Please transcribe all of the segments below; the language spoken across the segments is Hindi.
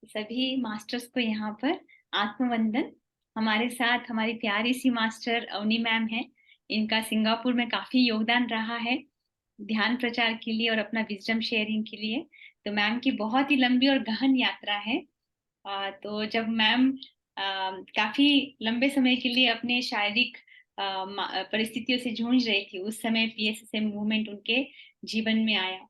सभी मास्टर्स को यहाँ पर आत्मवंदन। हमारे साथ हमारी प्यारी सी मास्टर अवनी मैम है। इनका सिंगापुर में काफी योगदान रहा है ध्यान प्रचार के लिए और अपना विजडम शेयरिंग के लिए। तो मैम की बहुत ही लंबी और गहन यात्रा है। तो जब मैम काफी लंबे समय के लिए अपने शारीरिक परिस्थितियों से जूझ रही थी, उस समय पीएसएसएम मूवमेंट उनके जीवन में आया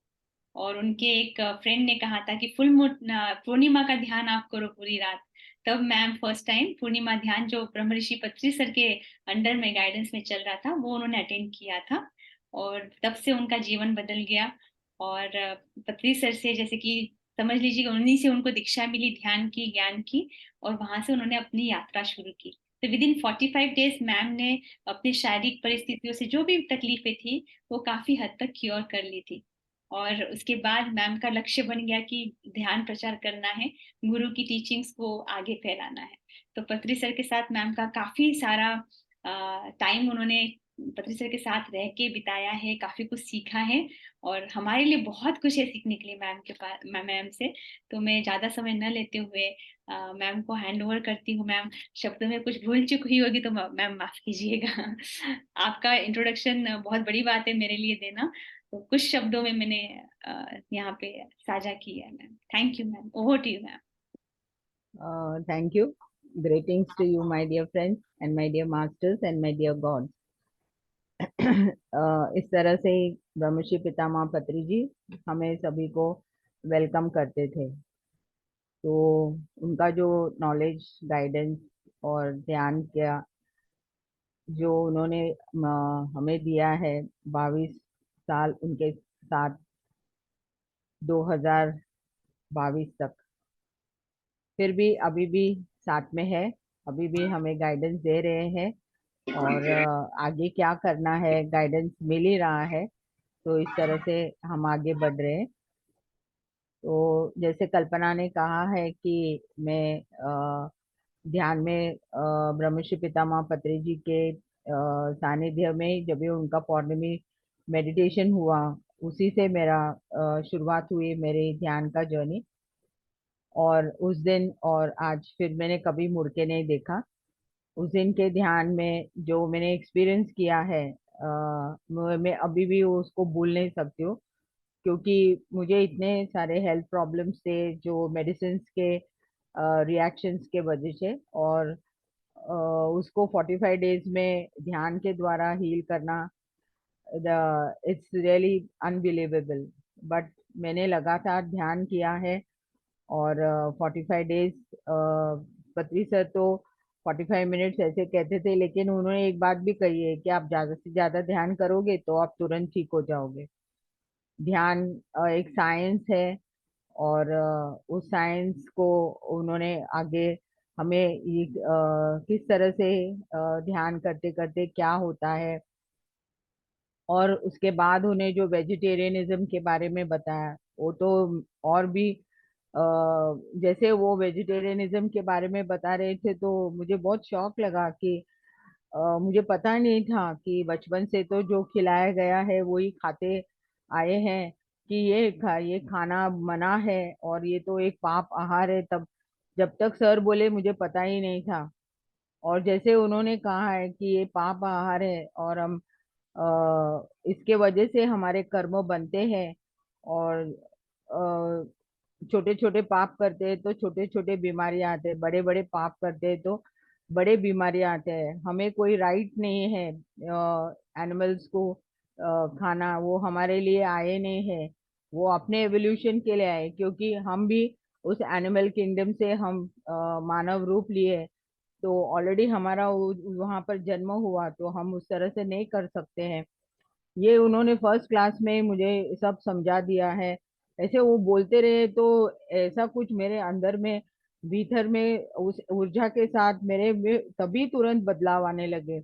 और उनके एक फ्रेंड ने कहा था कि पूर्णिमा का ध्यान आप करो पूरी रात। तब मैम फर्स्ट टाइम पूर्णिमा ध्यान जो ब्रह्म ऋषि पत्री सर के अंडर में गाइडेंस में चल रहा था वो उन्होंने अटेंड किया था और तब से उनका जीवन बदल गया। और पत्री सर से जैसे कि समझ लीजिए उन्हीं से उनको दीक्षा मिली ध्यान की ज्ञान की और वहां से उन्होंने अपनी यात्रा शुरू की। तो विद इन 45 डेज मैम ने अपनी शारीरिक परिस्थितियों से जो भी तकलीफें थी वो काफी हद तक क्योर कर ली थी। और उसके बाद मैम का लक्ष्य बन गया कि ध्यान प्रचार करना है, गुरु की टीचिंग्स को आगे फैलाना है। तो पत्री सर के साथ मैम का काफी सारा टाइम उन्होंने पत्री सर के साथ रह के बिताया है, काफी कुछ सीखा है और हमारे लिए बहुत कुछ है सीखने के लिए मैम के पास मैम से। तो मैं ज्यादा समय न लेते हुए मैम को हैंड ओवर करती हूँ। मैम शब्दों में कुछ भूल चूक हुई होगी तो मैम माफ कीजिएगा। आपका इंट्रोडक्शन बहुत बड़ी बात है मेरे लिए देना, तो कुछ शब्दों में मैंने यहाँ पे साझा किया है ma'am. Thank you ma'am, over to you ma'am. Thank you. Greetings to you, my dear friends, and my dear masters, and my dear gods. इस तरह से ब्रह्मश्री पितामह पत्री जी हमें सभी को वेलकम करते थे। तो उनका जो नॉलेज, गाइडेंस और ध्यान का जो उन्होंने हमें दिया है, 22 साल उनके साथ, 2022 तक, फिर भी अभी भी साथ में है, अभी भी हमें गाइडेंस दे रहे हैं। और आगे क्या करना है गाइडेंस मिल ही रहा है, तो इस तरह से हम आगे बढ़ रहे हैं। तो जैसे कल्पना ने कहा है कि मैं ध्यान में ब्रह्मश्री पितामह पत्री जी के सानिध्य में जब भी उनका पौर्णमी मेडिटेशन हुआ, उसी से मेरा शुरुआत हुई मेरे ध्यान का जर्नी। और उस दिन और आज फिर मैंने कभी मुड़ के नहीं देखा। उस दिन के ध्यान में जो मैंने एक्सपीरियंस किया है, मैं अभी भी उसको भूल नहीं सकती हूँ, क्योंकि मुझे इतने सारे हेल्थ प्रॉब्लम्स थे जो मेडिसिन के रिएक्शंस के वजह से। और उसको 45 डेज में ध्यान के द्वारा हील करना, इट्स रियली अनबिलीवेबल। बट मैंने लगातार ध्यान किया है और 45 डेज, पत्री सर तो 45 मिनट्स ऐसे कहते थे, लेकिन उन्होंने एक बात भी कही है कि आप ज्यादा से ज्यादा ध्यान करोगे तो आप तुरंत ठीक हो जाओगे। ध्यान एक साइंस है और उस साइंस को उन्होंने आगे हमें ये किस तरह से ध्यान करते करते क्या होता है, और उसके बाद उन्हें जो वेजिटेरियनिज्म के बारे में बताया, वो तो और भी जैसे वो वेजिटेरियनिज्म के बारे में बता रहे थे तो मुझे बहुत शौक लगा कि मुझे पता नहीं था कि बचपन से तो जो खिलाया गया है वो ही खाते आए हैं, कि ये खाना मना है और ये तो एक पाप आहार है। तब जब तक सर बोले मुझे पता ही नहीं था। और जैसे उन्होंने कहा है कि ये पाप आहार है और हम इसके वजह से हमारे कर्म बनते हैं, और छोटे छोटे पाप करते हैं तो छोटे छोटे बीमारियां आते हैं, बड़े बड़े पाप करते हैं तो बड़े बीमारियां आते हैं। हमें कोई राइट नहीं है एनिमल्स को खाना, वो हमारे लिए आए नहीं है, वो अपने एवोल्यूशन के लिए आए, क्योंकि हम भी उस एनिमल किंगडम से हम मानव रूप लिए। तो ऑलरेडी हमारा वहां पर जन्म हुआ, तो हम उस तरह से नहीं कर सकते हैं। ये उन्होंने फर्स्ट क्लास में मुझे सब समझा दिया है। ऐसे वो बोलते रहे तो ऐसा कुछ मेरे अंदर में, भीतर में, उस ऊर्जा के साथ मेरे में तभी तुरंत बदलाव आने लगे।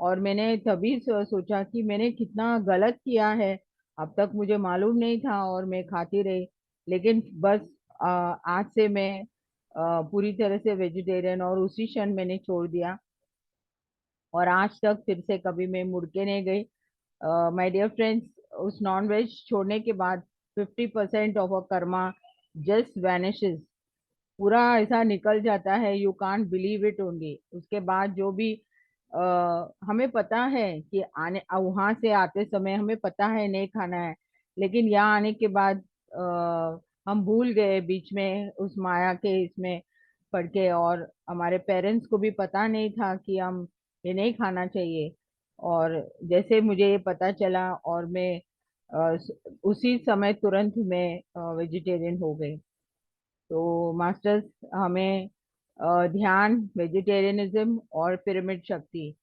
और मैंने तभी सोचा कि मैंने कितना गलत किया है, अब तक मुझे मालूम नहीं था और मैं खाती रही। लेकिन बस आज से मैं पूरी तरह से वेजिटेरियन, और उसी क्षण मैंने छोड़ दिया और आज तक फिर से कभी मैं मुड़ के नहीं गई। माय डियर फ्रेंड्स, उस नॉन वेज छोड़ने के बाद 50% of a Karma just vanishes. पूरा ऐसा निकल जाता है, you can't believe it only. उसके बाद जो भी हमें पता है कि आने वहां से आते समय हमें पता है नहीं खाना है, लेकिन यहाँ आने के बाद हम भूल गए बीच में उस माया के इसमें पड़ के। और हमारे पेरेंट्स को भी पता नहीं था कि हम ये नहीं खाना चाहिए। और जैसे मुझे ये पता चला और मैं उसी समय तुरंत मैं वेजिटेरियन हो गई। तो मास्टर्स हमें ध्यान, वेजिटेरियनिज्म और पिरामिड शक्ति,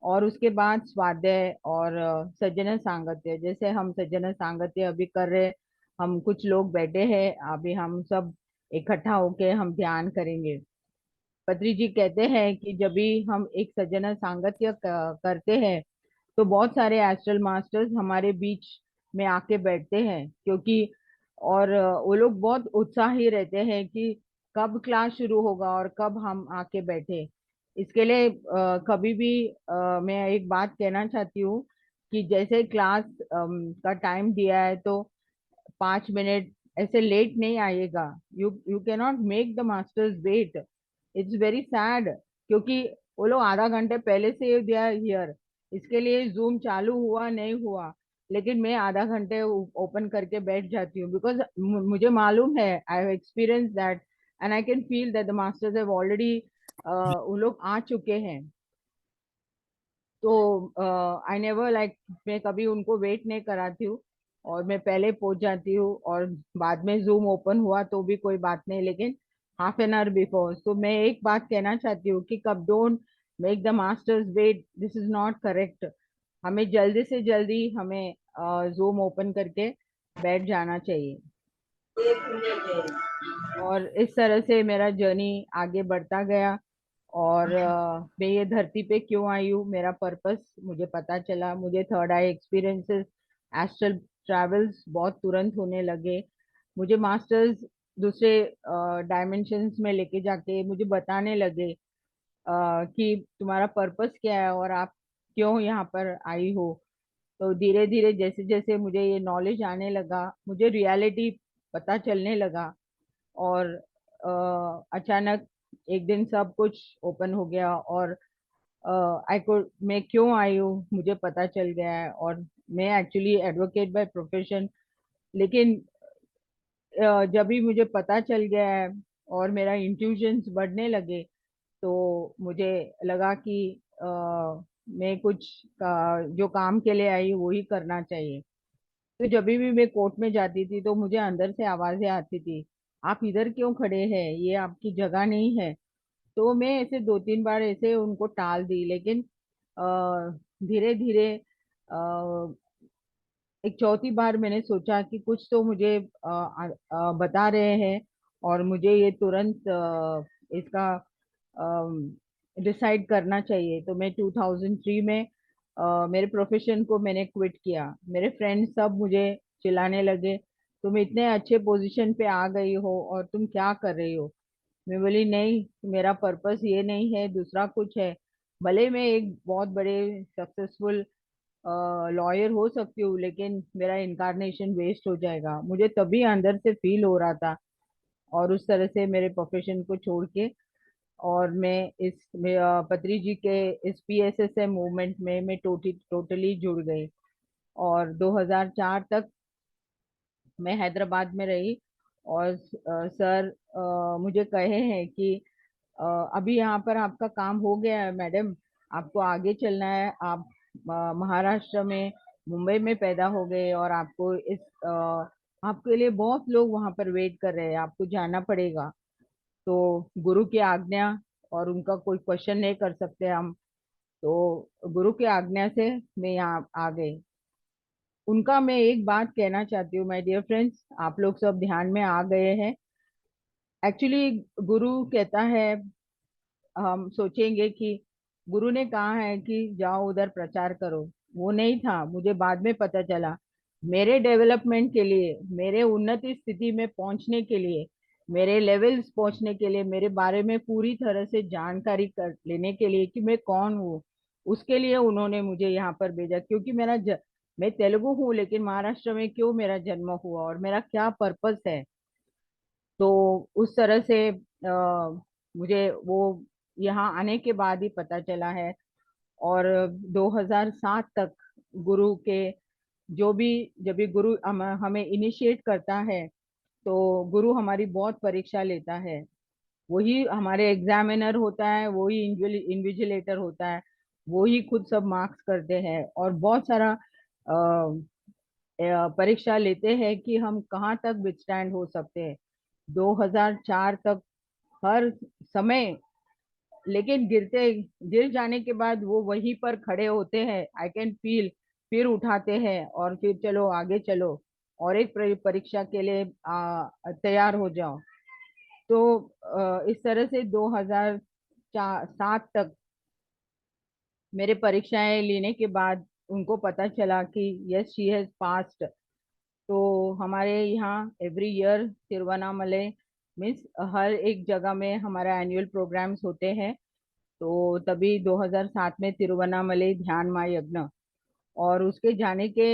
और उसके बाद स्वाध्याय और सज्जन सांगत्य। जैसे हम सज्जन सांगत्य अभी कर रहे, हम कुछ लोग बैठे हैं अभी, हम सब इकट्ठा होके हम ध्यान करेंगे। पत्री जी कहते हैं कि जब भी हम एक सज्जन सांगत्य करते हैं तो बहुत सारे एस्ट्रल मास्टर्स हमारे बीच में आके बैठते हैं, क्योंकि और वो लोग बहुत उत्साही रहते हैं कि कब क्लास शुरू होगा और कब हम आके बैठे। इसके लिए कभी भी मैं एक बात कहना चाहती हूँ कि जैसे क्लास का टाइम दिया है तो 5 मिनट ऐसे लेट नहीं आइएगा। You you can not make the masters wait, it's very sad. क्योंकि वो लोग आधा घंटे पहले से दे आर हियर, इसके लिए जूम चालू हुआ नहीं हुआ, लेकिन मैं आधा घंटे ओपन करके बैठ जाती हूँ, बिकॉज मुझे मालूम है, I have experience that and I can feel that the masters have already वो लोग आ चुके हैं। तो आई नेवर लाइक, मैं कभी उनको वेट नहीं कराती हूँ, और मैं पहले पहुंच जाती हूँ। और बाद में जूम ओपन हुआ तो भी कोई बात नहीं, लेकिन हाफ एन आवर बिफोर। तो मैं एक बात कहना चाहती हूँ कि कब don't make the masters wait, this is not correct. हमें जल्दी से जल्दी हमें जूम ओपन करके बैठ जाना चाहिए। और इस तरह से मेरा जर्नी आगे बढ़ता गया। और मैं ये धरती पे क्यों आई हूँ, मेरा पर्पस मुझे पता चला। मुझे थर्ड आई एक्सपीरियंसेस, एस्ट्रल ट्रैवल्स बहुत तुरंत होने लगे। मुझे मास्टर्स दूसरे डायमेंशंस में लेके जाके मुझे बताने लगे कि तुम्हारा पर्पस क्या है और आप क्यों यहाँ पर आई हो। तो धीरे धीरे जैसे जैसे मुझे ये नॉलेज आने लगा, मुझे रियलिटी पता चलने लगा। और अचानक एक दिन सब कुछ ओपन हो गया, और आई को मैं क्यों आई हूँ मुझे पता चल गया है। और मैं एक्चुअली एडवोकेट बाय प्रोफेशन, लेकिन जब भी मुझे पता चल गया है और मेरा इंट्यूशंस बढ़ने लगे, तो मुझे लगा कि मैं कुछ जो काम के लिए आई हूँ वही करना चाहिए। तो जब भी मैं कोर्ट में जाती थी तो मुझे अंदर से आवाजें आती थी, आप इधर क्यों खड़े हैं, ये आपकी जगह नहीं है। तो मैं ऐसे 2-3 बार ऐसे उनको टाल दी, लेकिन धीरे धीरे एक चौथी बार मैंने सोचा कि कुछ तो मुझे बता रहे हैं, और मुझे ये तुरंत इसका डिसाइड करना चाहिए। तो मैं 2003 में मेरे प्रोफेशन को मैंने क्विट किया। मेरे फ्रेंड्स सब मुझे चिल्लाने लगे, तुम इतने अच्छे पोजीशन पे आ गई हो और तुम क्या कर रही हो। मैं बोली नहीं, मेरा पर्पस ये नहीं है, दूसरा कुछ है। भले मैं एक बहुत बड़े सक्सेसफुल लॉयर हो सकती हूँ, लेकिन मेरा इनकारनेशन वेस्ट हो जाएगा, मुझे तभी अंदर से फील हो रहा था। और उस तरह से मेरे प्रोफेशन को छोड़ के और मैं पत्री जी के इस पीएसएसएम मूवमेंट में मैं टोटली जुड़ गई। और 2004 तक मैं हैदराबाद में रही। और सर मुझे कहे हैं कि अ, अभी यहाँ पर आपका काम हो गया है मैडम, आपको आगे चलना है। आप महाराष्ट्र में, मुंबई में पैदा हो गए, और आपको आपके लिए बहुत लोग वहां पर वेट कर रहे हैं, आपको जाना पड़ेगा। तो गुरु की आज्ञा, और उनका कोई क्वेश्चन नहीं कर सकते हम, तो गुरु की आज्ञा से मैं यहाँ आ गई। उनका मैं एक बात कहना चाहती हूँ, माय डियर फ्रेंड्स, आप लोग सब ध्यान में आ गए हैं। एक्चुअली गुरु कहता है, हम सोचेंगे कि गुरु ने कहा है कि जाओ उधर प्रचार करो, वो नहीं था। मुझे बाद में पता चला, मेरे डेवलपमेंट के लिए, मेरे उन्नति स्थिति में पहुंचने के लिए, मेरे लेवल्स पहुंचने के लिए, मेरे बारे में पूरी तरह से जानकारी कर लेने के लिए कि मैं कौन हूँ, उसके लिए उन्होंने मुझे यहाँ पर भेजा। क्योंकि मैं तेलुगु हूँ, लेकिन महाराष्ट्र में क्यों मेरा जन्म हुआ और मेरा क्या पर्पस है। तो उस तरह से मुझे वो यहाँ आने के बाद ही पता चला है। और 2007 तक गुरु के जो भी जब भी गुरु हमें इनिशिएट करता है, तो गुरु हमारी बहुत परीक्षा लेता है। वही हमारे एग्जामिनर होता है, वही इन्विजिलेटर होता है, वही खुद सब मार्क्स करते हैं और बहुत सारा परीक्षा लेते हैं कि हम कहाँ तक विथस्टैंड हो सकते हैं। 2004 तक हर समय, लेकिन गिर जाने के बाद वो वहीं पर खड़े होते हैं, आई कैन फील, फिर उठाते हैं और फिर चलो आगे चलो और एक परीक्षा के लिए तैयार हो जाओ। तो इस तरह से 2007 तक मेरे परीक्षाएं लेने के बाद उनको पता चला कि यस शी हैज पास्ड। तो हमारे यहाँ एवरी ईयर तिरुवन्नामलई मीन्स हर एक जगह में हमारा एनुअल प्रोग्राम्स होते हैं। तो तभी 2007 में तिरुवन्नामलई ध्यान महायज्ञ, और उसके जाने के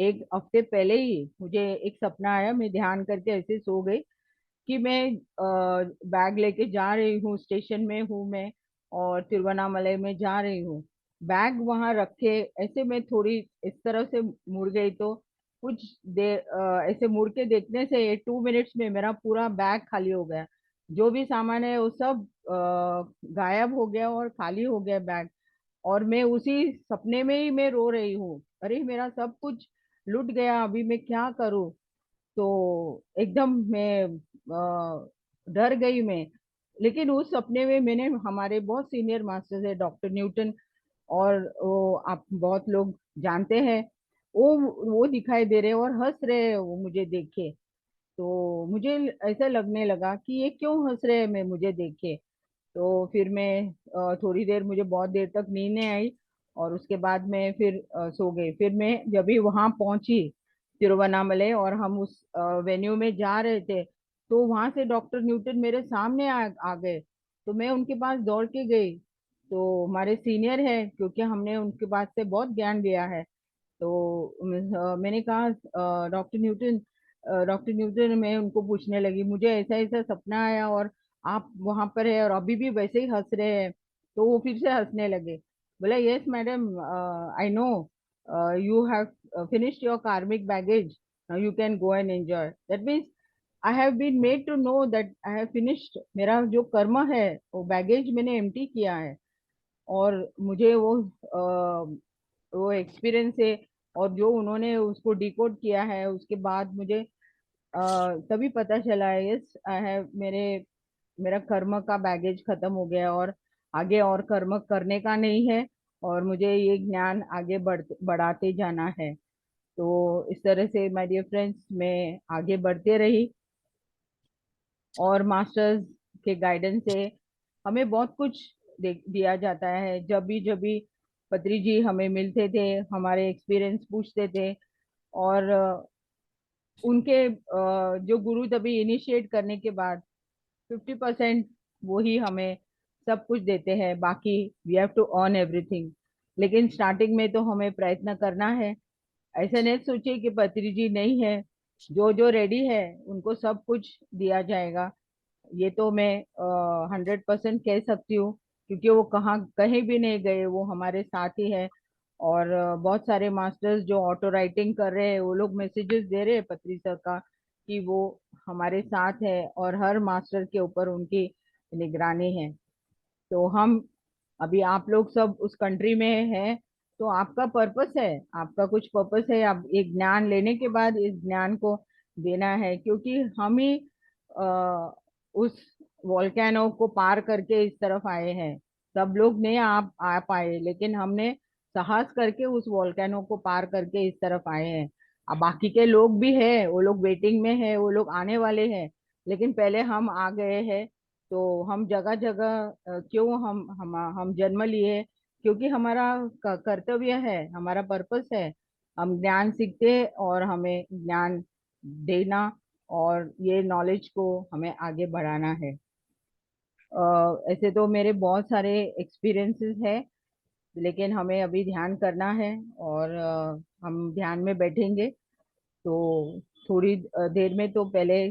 एक हफ्ते पहले ही मुझे एक सपना आया। मैं ध्यान करके ऐसे सो गई कि मैं बैग लेके जा रही हूँ, स्टेशन में हूँ मैं और तिरुवन्नामलई में जा रही हूँ। बैग वहां रखे ऐसे मैं थोड़ी इस तरह से मुड़ गई, तो कुछ देर ऐसे मुड़ के देखने से 2 मिनट्स में मेरा पूरा बैग खाली हो गया। जो भी सामान है वो सब गायब हो गया और खाली हो गया बैग। और मैं उसी सपने में ही मैं रो रही हूँ, अरे मेरा सब कुछ लुट गया, अभी मैं क्या करूँ। तो एकदम मैं डर गई मैं। लेकिन उस सपने में मैंने हमारे बहुत सीनियर मास्टर्स है डॉक्टर न्यूटन, और वो आप बहुत लोग जानते हैं, वो दिखाई दे रहे और हंस रहे हैं वो मुझे देखे। तो मुझे ऐसा लगने लगा कि ये क्यों हंस रहे हैं मैं मुझे देखे। तो फिर मैं थोड़ी देर, मुझे बहुत देर तक नींद नहीं आई और उसके बाद मैं फिर सो गई। फिर मैं जब भी वहां पहुंची तिरुवन्नामलई और हम उस वेन्यू में जा रहे थे, तो वहां से डॉक्टर न्यूटन मेरे सामने आ गए। तो मैं उनके पास दौड़ के गई। तो हमारे सीनियर है, क्योंकि हमने उनके पास से बहुत ज्ञान लिया है। तो मैंने कहा डॉक्टर न्यूटन, मैं उनको पूछने लगी मुझे ऐसा ऐसा सपना आया और आप वहां पर है और अभी भी वैसे ही हंस रहे हैं। तो वो फिर से हंसने लगे। बोला yes madam, I know you have finished your karmic baggage, you can go and enjoy. That means I have been made to know that I have finished, मेरा जो कर्म है वो बैगेज मैंने एम्प्टी किया है। और मुझे वो एक्सपीरियंस है, और जो उन्होंने उसको डिकोड किया है उसके बाद मुझे तभी पता चला है यस आई हैव, मेरा कर्म का बैगेज खत्म हो गया और आगे और कर्म करने का नहीं है, और मुझे ये ज्ञान आगे बढ़ाते जाना है। तो इस तरह से माय डियर फ्रेंड्स मैं आगे बढ़ते रही, और मास्टर्स के गाइडेंस से हमें बहुत कुछ दिया जाता है। जब भी पत्री जी हमें मिलते थे, हमारे एक्सपीरियंस पूछते थे, और उनके जो गुरु तभी इनिशिएट करने के बाद 50% वो ही हमें सब कुछ देते हैं, बाकी we have to earn everything. लेकिन स्टार्टिंग में तो हमें प्रयत्न करना है। ऐसा नहीं सोचिए कि पत्री जी नहीं है, जो जो रेडी है उनको सब कुछ दिया जाएगा। ये तो मैं 100% कह सकती हूँ, क्योंकि वो कहाँ कहीं भी नहीं गए, वो हमारे साथ ही है। और बहुत सारे मास्टर्स जो ऑटो राइटिंग कर रहे हैं वो लोग मैसेजेस दे रहे हैं पत्री सर का कि वो हमारे साथ है और हर मास्टर के ऊपर उनकी निगरानी है। तो हम अभी आप लोग सब उस कंट्री में हैं, तो आपका पर्पस है, आपका कुछ पर्पस है। आप एक ज्ञान लेने के बाद इस ज्ञान को देना है, क्योंकि हम ही उस वोल्केनो को पार करके इस तरफ आए हैं। सब लोग नहीं आ पाए, लेकिन हमने साहस करके उस वोल्केनो को पार करके इस तरफ आए हैं। अब बाकी के लोग भी हैं, वो लोग वेटिंग में है, वो लोग आने वाले हैं, लेकिन पहले हम आ गए हैं। तो हम जगह जगह क्यों हम जन्म लिए, क्योंकि हमारा कर्तव्य है, हमारा पर्पस है। हम ज्ञान सीखते और हमें ज्ञान देना और ये नॉलेज को हमें आगे बढ़ाना है। ऐसे तो मेरे बहुत सारे एक्सपीरियंसेस है, लेकिन हमें अभी ध्यान करना है, और हम ध्यान में बैठेंगे। तो थोड़ी देर में तो पहले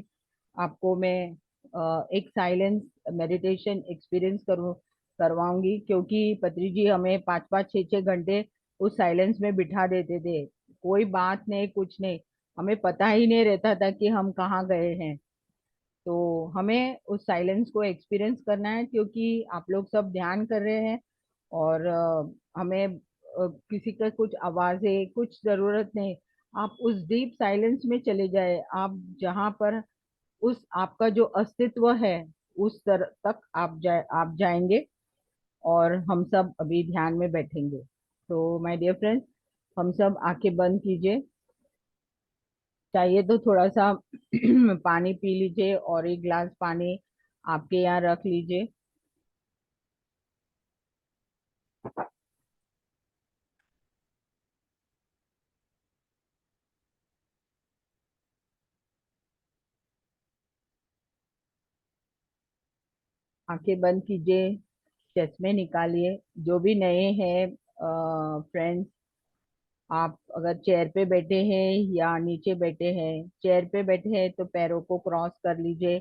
आपको मैं एक साइलेंस मेडिटेशन एक्सपीरियंस करवाऊंगी, क्योंकि पत्री जी हमें 5-5 6-6 घंटे उस साइलेंस में बिठा देते थे। कोई बात नहीं, कुछ नहीं, हमें पता ही नहीं रहता था कि हम कहाँ गए हैं। तो हमें उस साइलेंस को एक्सपीरियंस करना है, क्योंकि आप लोग सब ध्यान कर रहे हैं। और हमें किसी का कुछ आवाजें कुछ जरूरत नहीं। आप उस डीप साइलेंस में चले जाए, आप जहाँ पर उस आपका जो अस्तित्व है उस तरह तक आप जाएंगे। और हम सब अभी ध्यान में बैठेंगे। तो माय डियर फ्रेंड्स, हम सब आंखें बंद कीजिए। चाहिए तो थोड़ा सा पानी पी लीजिए, और एक गिलास पानी आपके यहाँ रख लीजिए। आंखें बंद कीजिए, चश्मे निकालिए। जो भी नए हैं फ्रेंड्स, आप अगर चेयर पे बैठे हैं या नीचे बैठे हैं, चेयर पे बैठे हैं तो पैरों को क्रॉस कर लीजिए।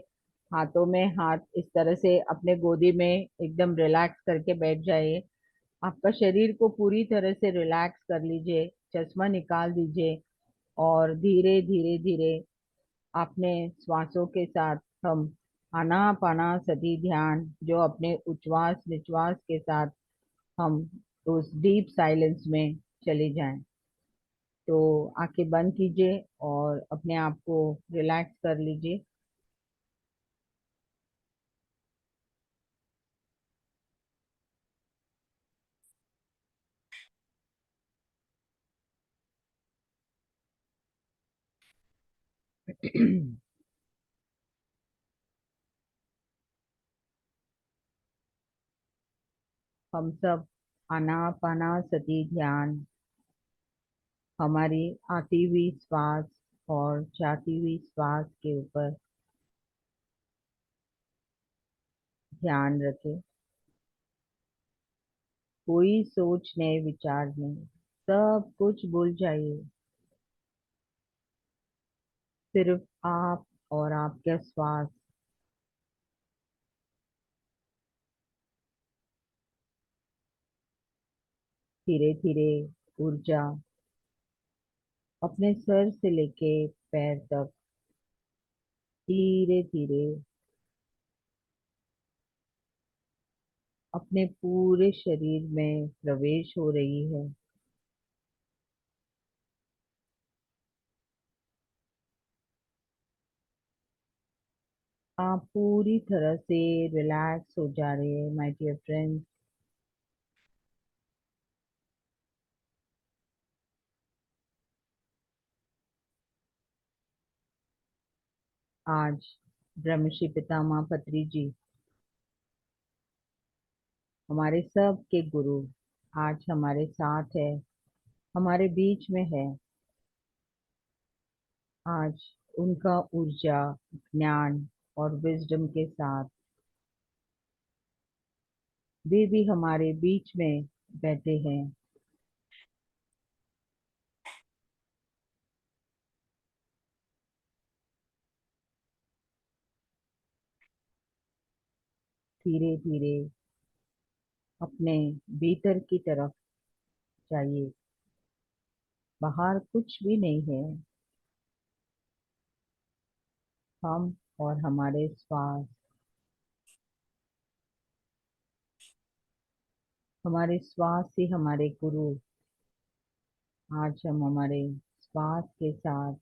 हाथों में हाथ इस तरह से अपने गोदी में एकदम रिलैक्स करके बैठ जाइए। आपका शरीर को पूरी तरह से रिलैक्स कर लीजिए, चश्मा निकाल दीजिए। और धीरे धीरे धीरे अपने श्वासों के साथ हम आनापानासति ध्यान, जो अपने उच्छ्वास निश्वास के साथ हम उस डीप साइलेंस में चले जाएं। तो आंखें बंद कीजिए और अपने आप को रिलैक्स कर लीजिए। हम सब आनापानासति ध्यान, हमारी आती हुई श्वास और जाती हुई श्वास के ऊपर ध्यान रखें। कोई सोच नहीं, विचार नहीं, सब कुछ भूल जाइए। सिर्फ आप और आपका श्वास। धीरे धीरे ऊर्जा अपने सर से लेके पैर तक धीरे धीरे अपने पूरे शरीर में प्रवेश हो रही है। आप पूरी तरह से रिलैक्स हो जा रहे हैं माय डियर फ्रेंड्स। आज ब्रह्मश्री पितामह पत्री जी, हमारे सब के गुरु, आज हमारे साथ है, हमारे बीच में है। आज उनका ऊर्जा, ज्ञान और विजडम के साथ वे भी हमारे बीच में बैठे हैं। धीरे धीरे अपने भीतर की तरफ जाइए। बाहर कुछ भी नहीं है, हम और हमारे श्वास। हमारे श्वास ही हमारे गुरु। आज हम हमारे श्वास के साथ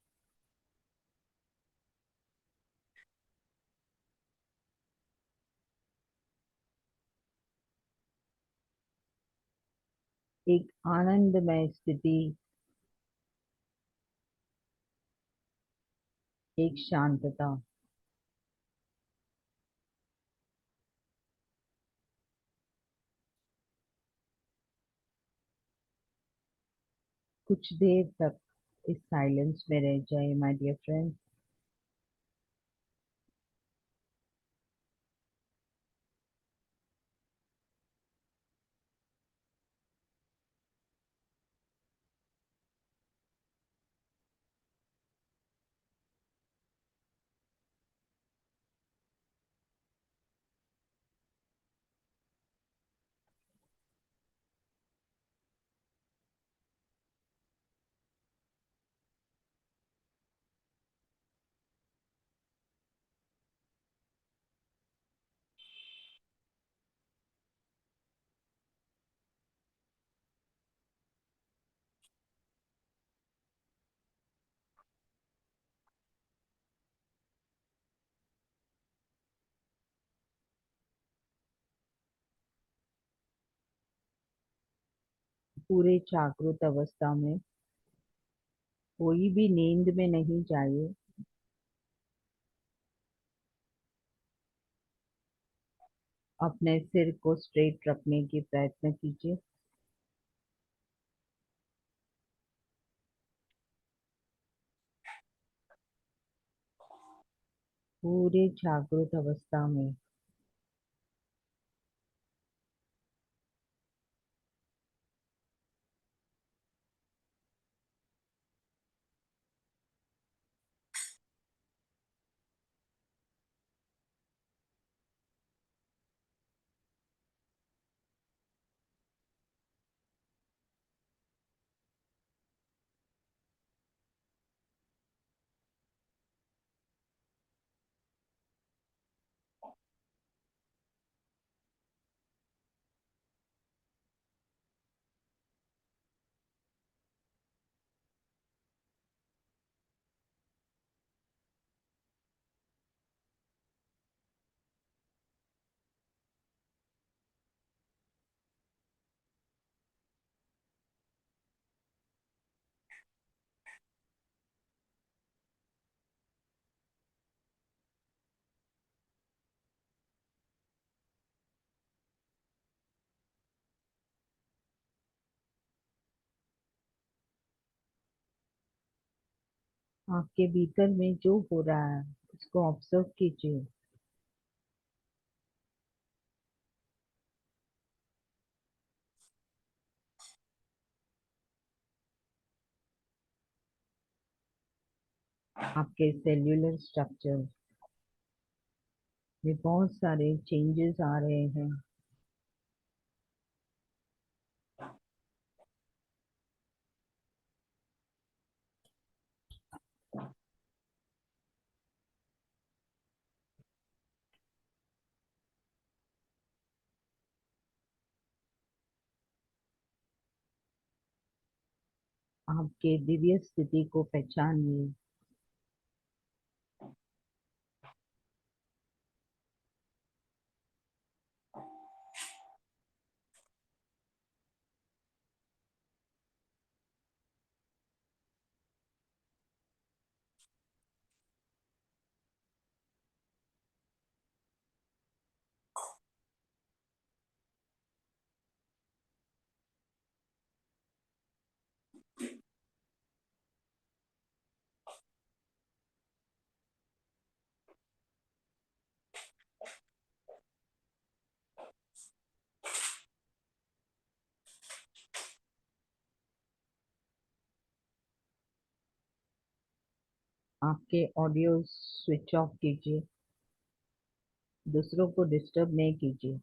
एक आनंदमय स्थिति, एक शांतता, कुछ देर तक इस साइलेंस में रह जाए माय डियर फ्रेंड्स। पूरे जागृत अवस्था में, कोई भी नींद में नहीं चाहिए। अपने सिर को स्ट्रेट रखने की प्रयत्न कीजिए। पूरे जागृत अवस्था में आपके भीतर में जो हो रहा है उसको ऑब्जर्व कीजिए। आपके सेल्यूलर स्ट्रक्चर में बहुत सारे चेंजेस आ रहे हैं। आपके दिव्य स्थिति को पहचानिए। आपके ऑडियो स्विच ऑफ कीजिए। दूसरों को डिस्टर्ब नहीं कीजिए।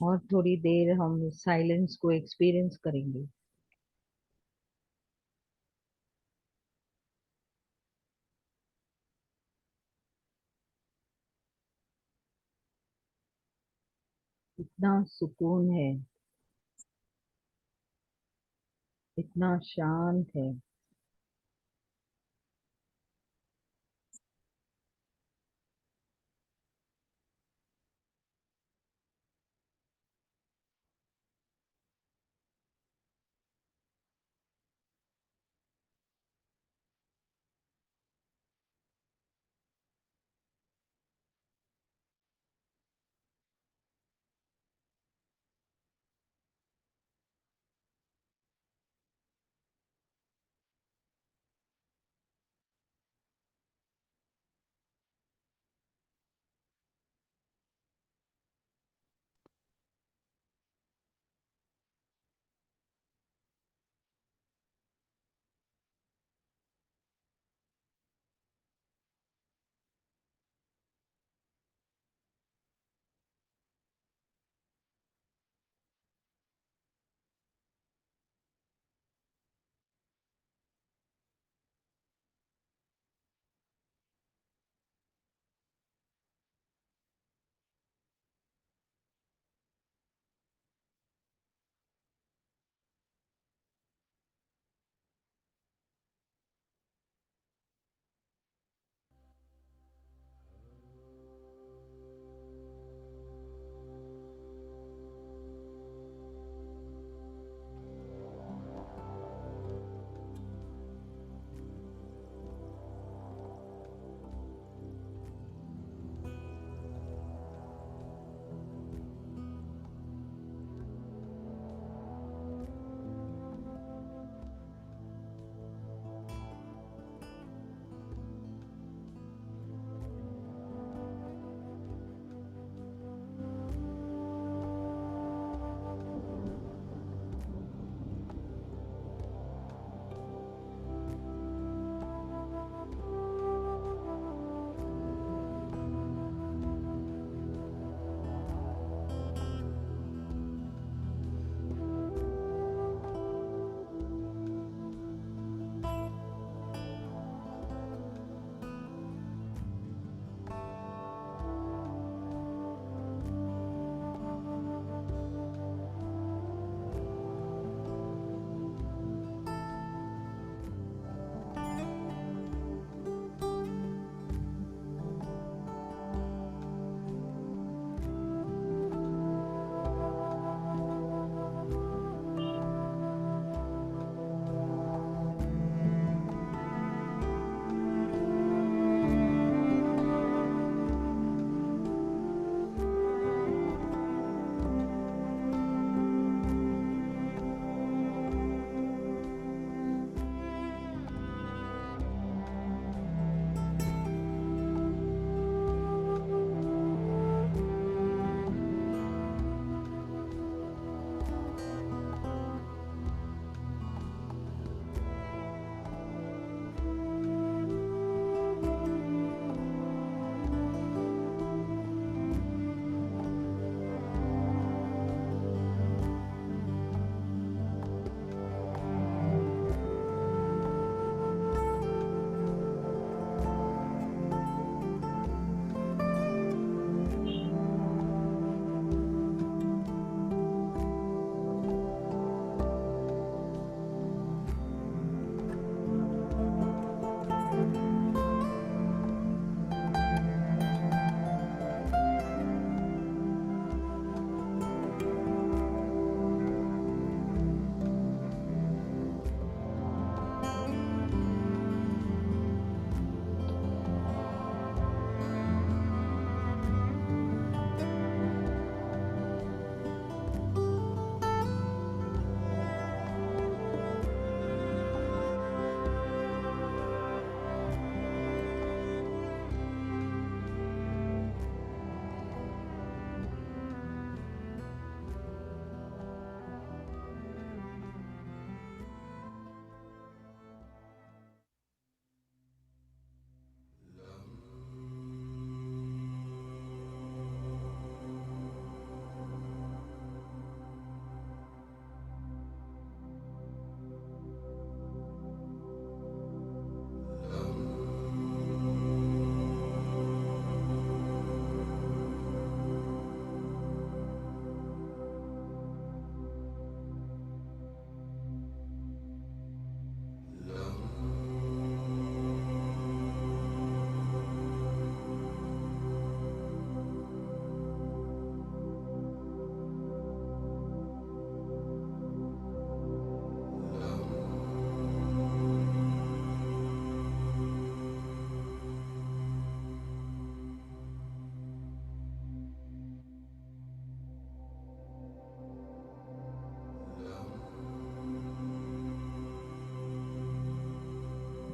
और थोड़ी देर हम साइलेंस को एक्सपीरियंस करेंगे। इतना सुकून है, इतना शांत है।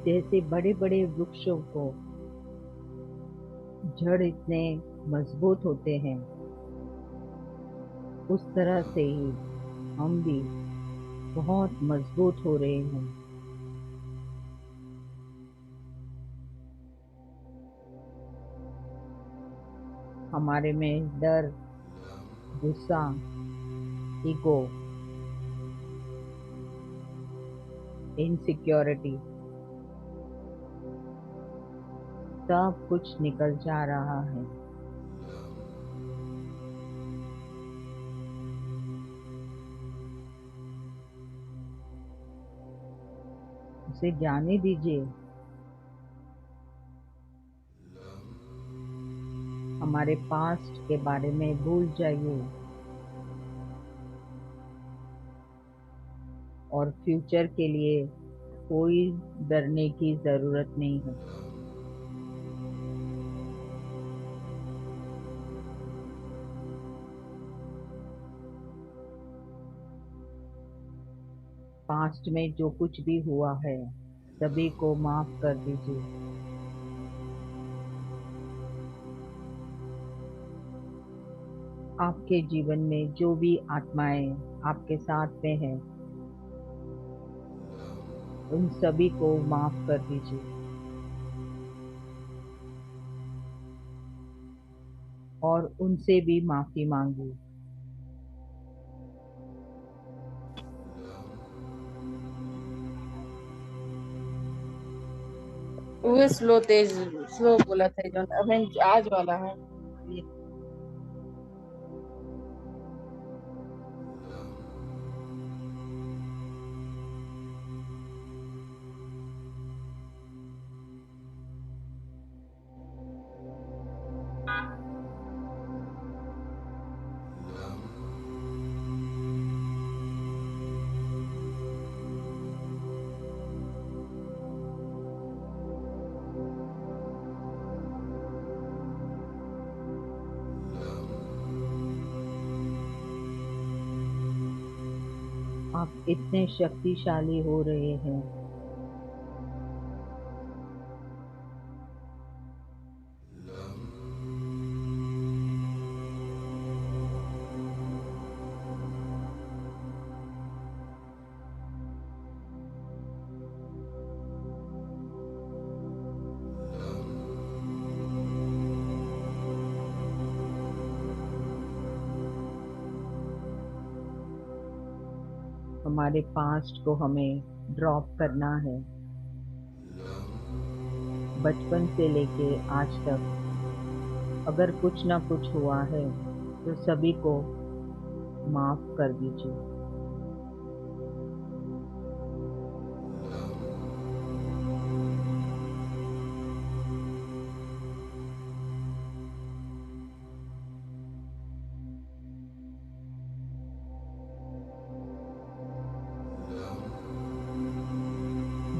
जैसे बड़े बड़े वृक्षों को जड़ इतने मजबूत होते हैं, उस तरह से ही हम भी बहुत मजबूत हो रहे हैं। हमारे में डर, गुस्सा, ईगो, इनसिक्योरिटी सब कुछ निकल जा रहा है। उसे जाने दीजिए। हमारे पास्ट के बारे में भूल जाइए और फ्यूचर के लिए कोई डरने की जरूरत नहीं है। पास्ट में जो कुछ भी हुआ है सभी को माफ कर दीजिए। आपके जीवन में जो भी आत्माएं आपके साथ में हैं, उन सभी को माफ कर दीजिए और उनसे भी माफी मांगिए। वो स्लो तेज स्लो बोला था जो अभी आज वाला है। आप इतने शक्तिशाली हो रहे हैं। हमारे पास्ट को हमें ड्रॉप करना है। बचपन से लेके आज तक अगर कुछ ना कुछ हुआ है तो सभी को माफ कर दीजिए।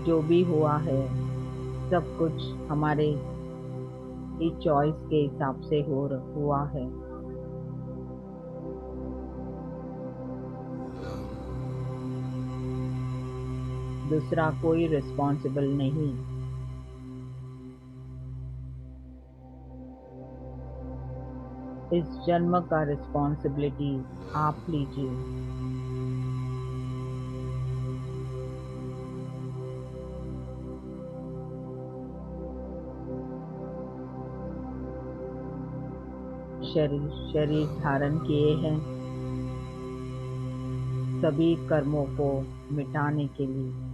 जो भी हुआ है सब कुछ हमारे ही चॉइस के हिसाब से हुआ है। दूसरा कोई रिस्पॉन्सिबल नहीं। इस जन्म का रिस्पॉन्सिबिलिटी आप लीजिए। शरीर धारण किए हैं सभी कर्मों को मिटाने के लिए।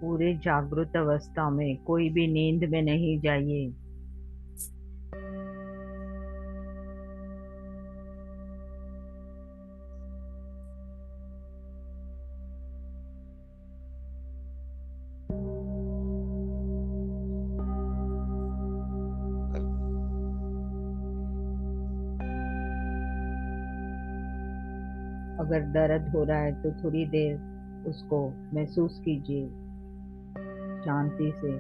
पूरे जागृत अवस्था में, कोई भी नींद में नहीं जाइए। अगर दर्द हो रहा है तो थोड़ी देर उसको महसूस कीजिए शांति से।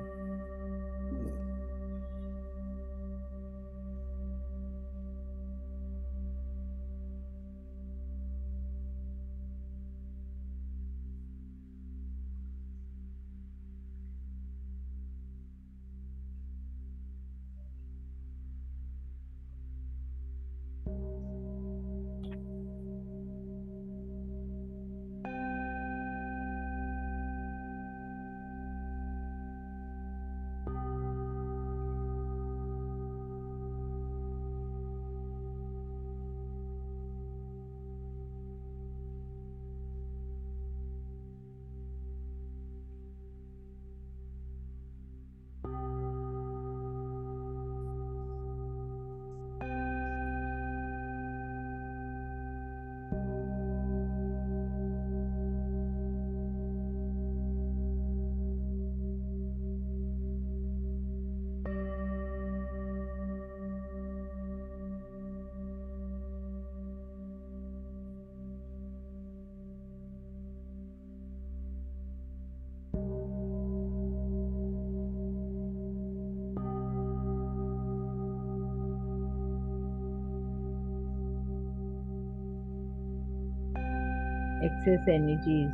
एक्सेस एनर्जीज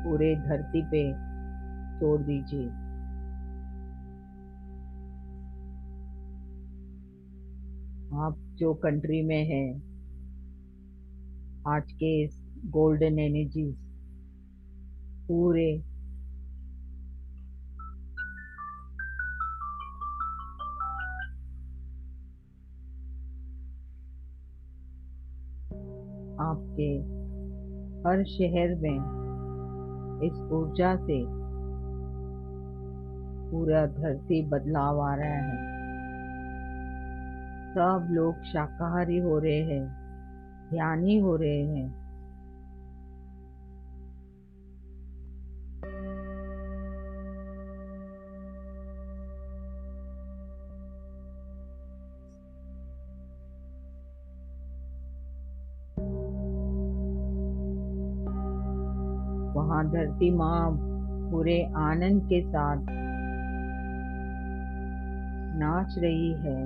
पूरे धरती पे छोड़ दीजिए। आप जो कंट्री में हैं, आज के इस गोल्डन एनर्जीज पूरे आपके हर शहर में इस ऊर्जा से पूरा धरती बदलाव आ रहा है। सब लोग शाकाहारी हो रहे हैं, ध्यानी हो रहे हैं। वहाँ धरती माँ पूरे आनंद के साथ नाच रही है।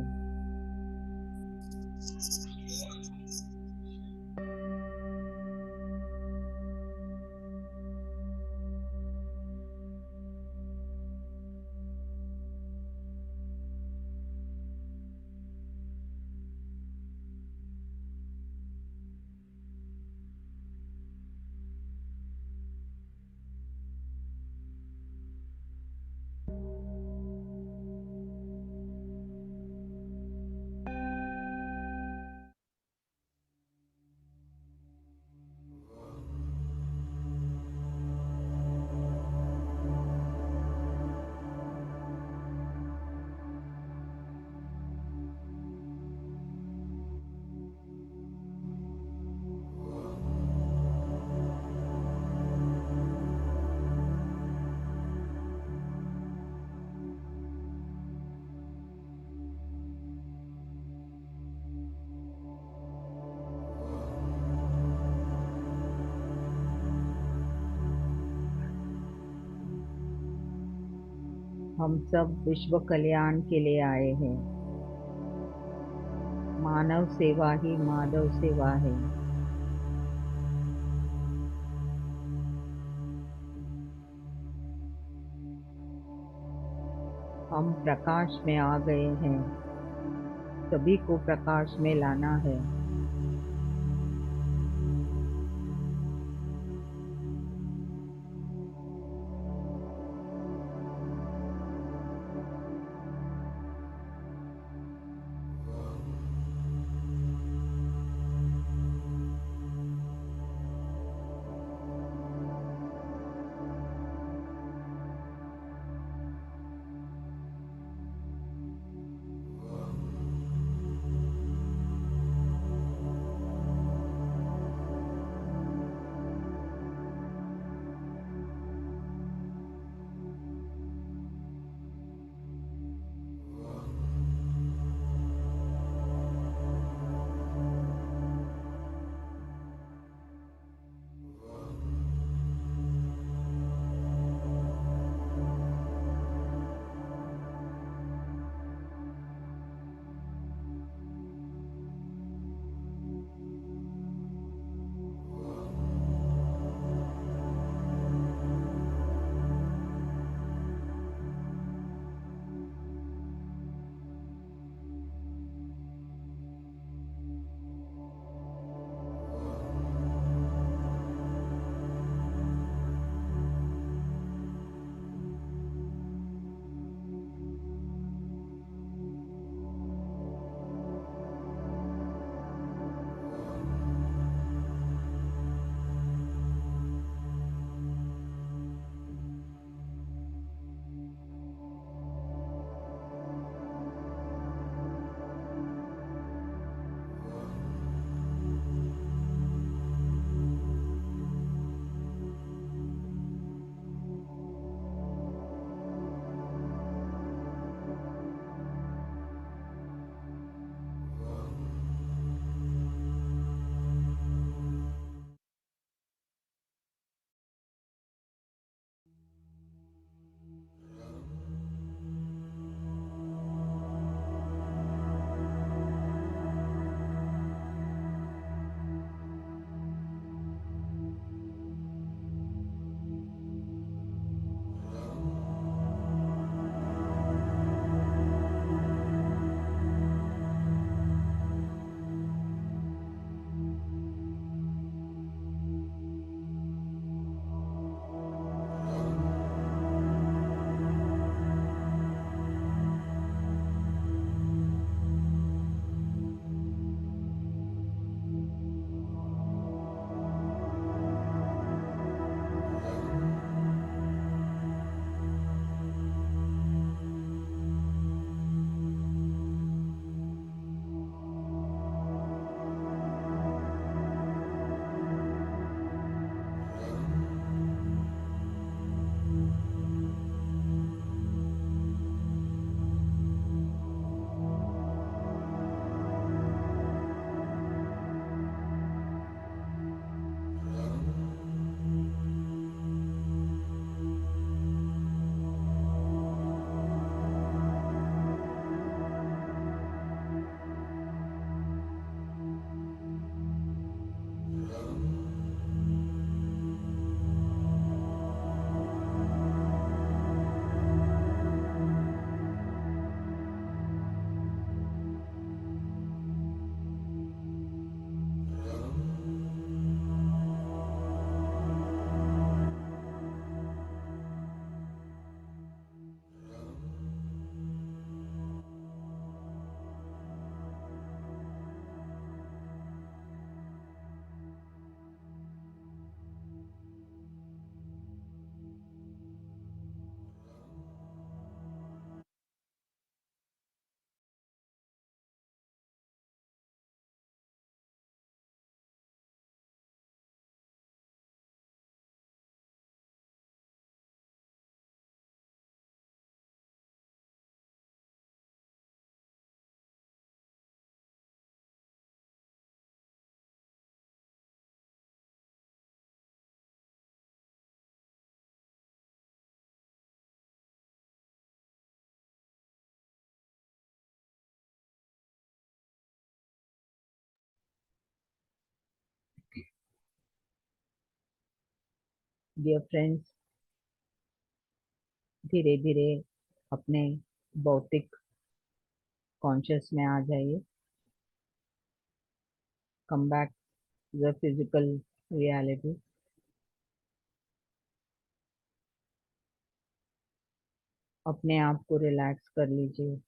हम सब विश्व कल्याण के लिए आए हैं। मानव सेवा ही माधव सेवा है। हम प्रकाश में आ गए हैं, सभी को प्रकाश में लाना है। डियर फ्रेंड्स, धीरे धीरे अपने भौतिक कॉन्शियस में आ जाइए। Come back to the physical reality. अपने आप को रिलैक्स कर लीजिए।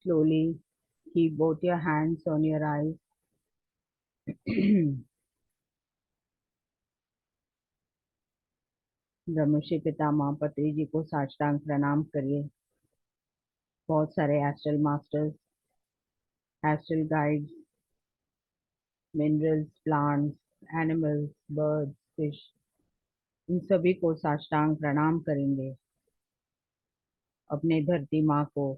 Slowly keep both your hands on your eyes. ब्रह्मर्षि पितामह पत्री जी को साष्टांग प्रणाम करिए। बहुत सारे astral masters, astral guides, minerals, plants, animals, birds, fish, इन सभी को साष्टांग प्रणाम करेंगे। अपने धरती माँ को,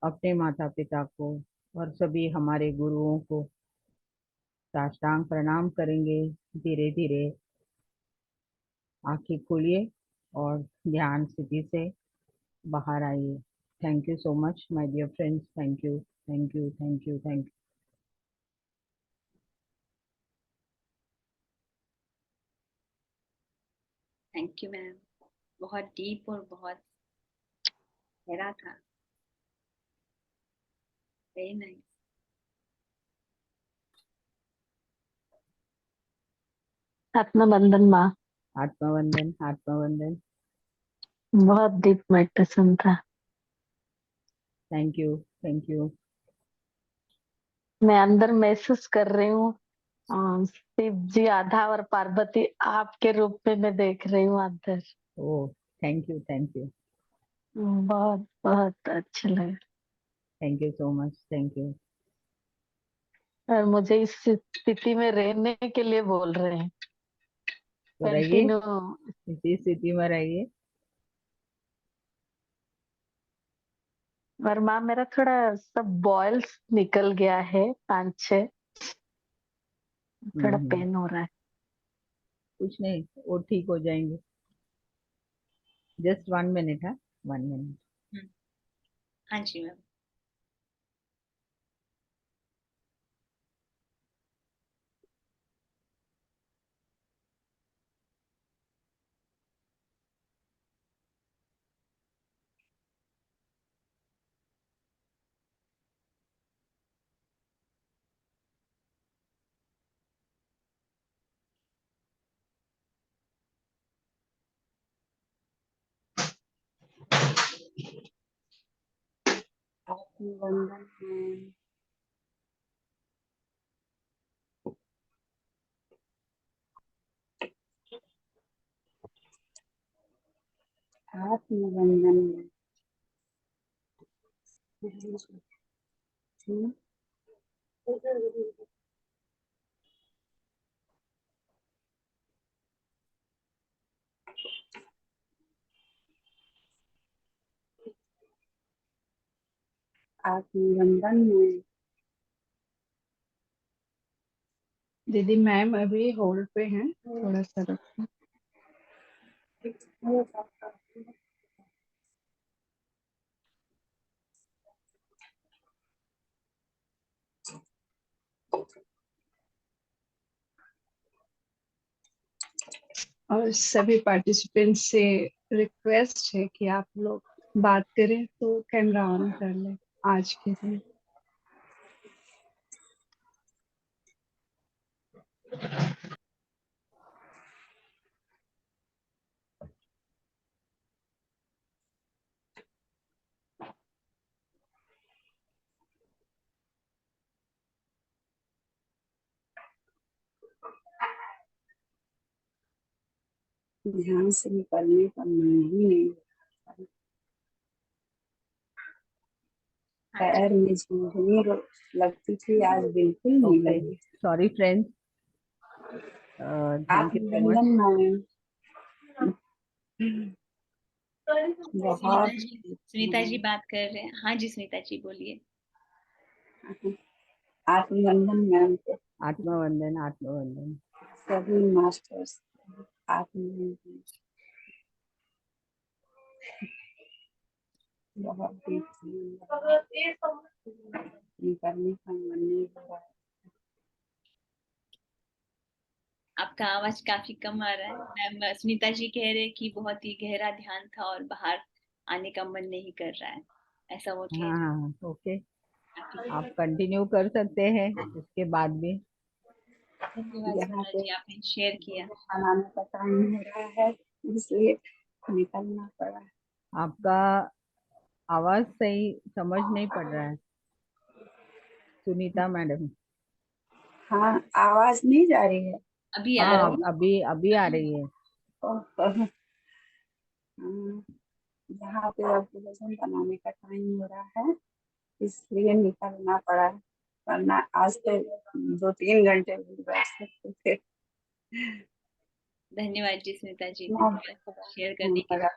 अपने माता पिता को और सभी हमारे गुरुओं को साष्टांग प्रणाम करेंगे। धीरे धीरे आंखें खोलिए और ध्यान स्थिति से बाहर आइए। Thank you so much my dear friends. Thank you, thank you, thank you, thank you. Thank you ma'am, बहुत डीप और बहुत गहरा था। Very nice. आत्मबंधन माँ, आत्मवंदन, आत्मवंदन। बहुत डीप मेडिटेशन था। Thank you, thank you. मैं अंदर महसूस कर रही हूँ शिव जी आधा और पार्वती आपके रूप में मैं देख रही हूँ अंदर। ओ, थैंक यू, थैंक यू, बहुत बहुत अच्छा लगा thank you so much, thank you. और मुझे इस स्थिति में रहने के लिए बोल रहे हैं। तो रहिए, कंटिन्यू। इसी स्थिति में रहिए। और माँ मेरा थोड़ा सब बॉयल्स निकल गया है 5-6, थोड़ा हम्म। पेन हो रहा है। कुछ नहीं, वो ठीक हो जाएंगे। जस्ट 1 मिनट है, 1 मिनट। हाँ जी मैम। आत्मबंधन में आत्मबंधन में आत्मबंधन में दीदी मैम अभी होल्ड पे हैं, थोड़ा सा रखो। और सभी पार्टिसिपेंट से रिक्वेस्ट है कि आप लोग बात करें तो कैमरा ऑन कर लें आज के लिए। ध्यान से निकलने का मन ही नहीं। पैर में झुनझुनी लगती थी, आज बिल्कुल नहीं ओके, लगी। Sorry friends, thank you so much. आत्मबंधन में बहुत सुनीता जी बात कर रहे हैं। हाँ जी सुनीता जी बोलिए। आत्मबंधन मैम को आत्मवंदन, आत्मवंदन। सभी मास्टर्स आत्मबंधन बहुत निकलने का मन नहीं हो रहा है। आपका आवाज काफी कम आ रहा है मैम। सुनीता जी कह रहे हैं कि बहुत ही गहरा ध्यान था और बाहर आने का मन नहीं कर रहा है, ऐसा वो कह हाँ रहे हाँ, ओके, हैं। आप कंटिन्यू कर सकते हैं इसके बाद भी। धन्यवाद यहाँ सुनीता पे जी, आपने शेयर किया। बनाने का टाइम हो रहा है, इसलिए निकलना पड़ा। आपका आवाज सही समझ नहीं पड़ रहा है सुनीता मैडम। हाँ, आवाज नहीं जा रही है। अभी आ हाँ, रही है। अभी अभी आ रही है। यहाँ पे अब भोजन बनाने का टाइम हो रहा है, इसलिए निकलना पड़ा, वरना आज तो 2-3 घंटे भी बैठ सकते थे। धन्यवाद जी सुनीता जी, हाँ, धन्यवाद शेयर करने के लिए।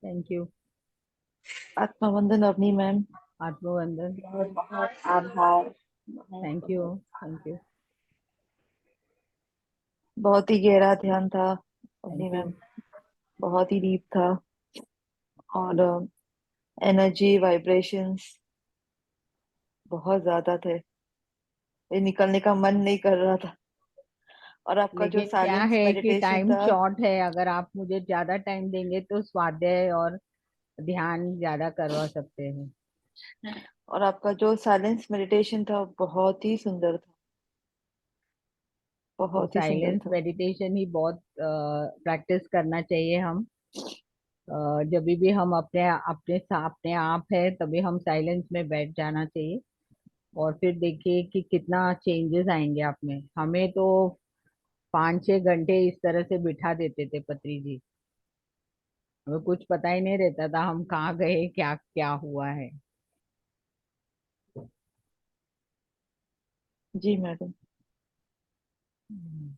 Thank you. आत्मवंदन अवनी मैम। आत्मवंदन। बहुत बहुत आभार। थैंक यू, थैंक यू, बहुत ही गहरा ध्यान था अवनी थैंक यू। मैम, बहुत ही डीप था। और एनर्जी वाइब्रेशंस बहुत ज्यादा थे, ये निकलने का मन नहीं कर रहा था। और आपका जो लेकिन क्या साइलेंस है कि मेडिटेशन टाइम था, शॉर्ट है, अगर आप मुझे ज्यादा टाइम देंगे तो स्वाध्याय और ध्यान ज्यादा करवा सकते हैं। और आपका जो साइलेंस मेडिटेशन था बहुत ही सुंदर था, तो बहुत ही सुंदर साइलेंस था। मेडिटेशन ही बहुत प्रैक्टिस करना चाहिए हम। जब भी हम अपने अपने अपने आप है तभी हम साइलेंस में बैठ जाना चाहिए। और फिर देखिए कि कितना चेंजेस आएंगे आप में। हमें तो 5-6 घंटे इस तरह से बिठा देते थे पत्री जी, हमें कुछ पता ही नहीं रहता था हम कहाँ गए, क्या क्या हुआ है। जी मैडम,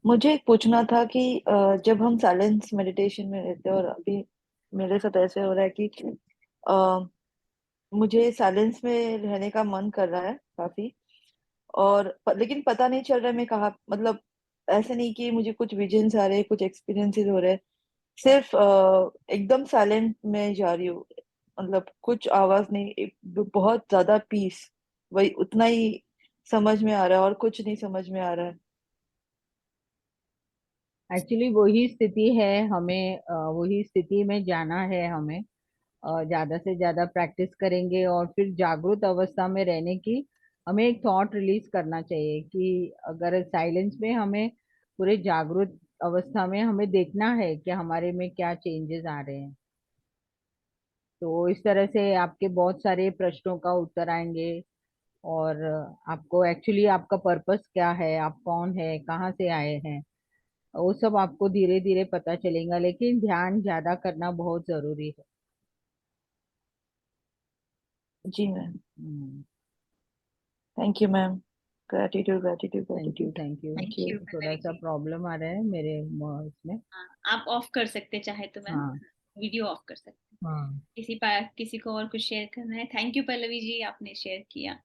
मुझे एक पूछना था कि जब हम साइलेंस मेडिटेशन में रहते हैं और अभी मेरे साथ ऐसे हो रहा है कि अ, मुझे साइलेंस में रहने का मन कर रहा है काफी, और लेकिन पता नहीं चल रहा है मैं कहाँ, मतलब ऐसे नहीं कि मुझे कुछ विजन्स आ रहे हैं, कुछ एक्सपीरियंसेस हो रहे हैं, सिर्फ एकदम साइलेंट में जा रही हूँ, मतलब कुछ आवाज नहीं, बहुत ज्यादा पीस, वही उतना ही समझ में आ रहा है और कुछ नहीं समझ में आ रहा है। एक्चुअली वही स्थिति है, हमें वही स्थिति में जाना है हमें। ज्यादा से ज्यादा प्रैक्टिस करेंगे और फिर जागृत अवस्था में रहने की हमें एक थॉट रिलीज करना चाहिए कि अगर साइलेंस में हमें पूरे जागृत अवस्था में हमें देखना है कि हमारे में क्या चेंजेस आ रहे हैं। तो इस तरह से आपके बहुत सारे प्रश्नों का उत्तर आएंगे। और आपको एक्चुअली आपका पर्पस क्या है, आप कौन है, कहाँ से आए हैं, वो सब आपको धीरे धीरे पता चलेगा। लेकिन ध्यान ज्यादा करना बहुत जरूरी है। जी ma'am. Hmm. Thank you ma'am. Gratitude gratitude thank you, gratitude. Thank you. Thank thank you. You थोड़ा पल्लवी सा जी। प्रॉब्लम आ रहा है मेरे इसमें। हाँ, आप ऑफ कर सकते चाहे तो मैम, हाँ। वीडियो ऑफ कर सकते। हाँ। किसी को और कुछ शेयर करना है? थैंक यू पल्लवी जी, आपने शेयर किया।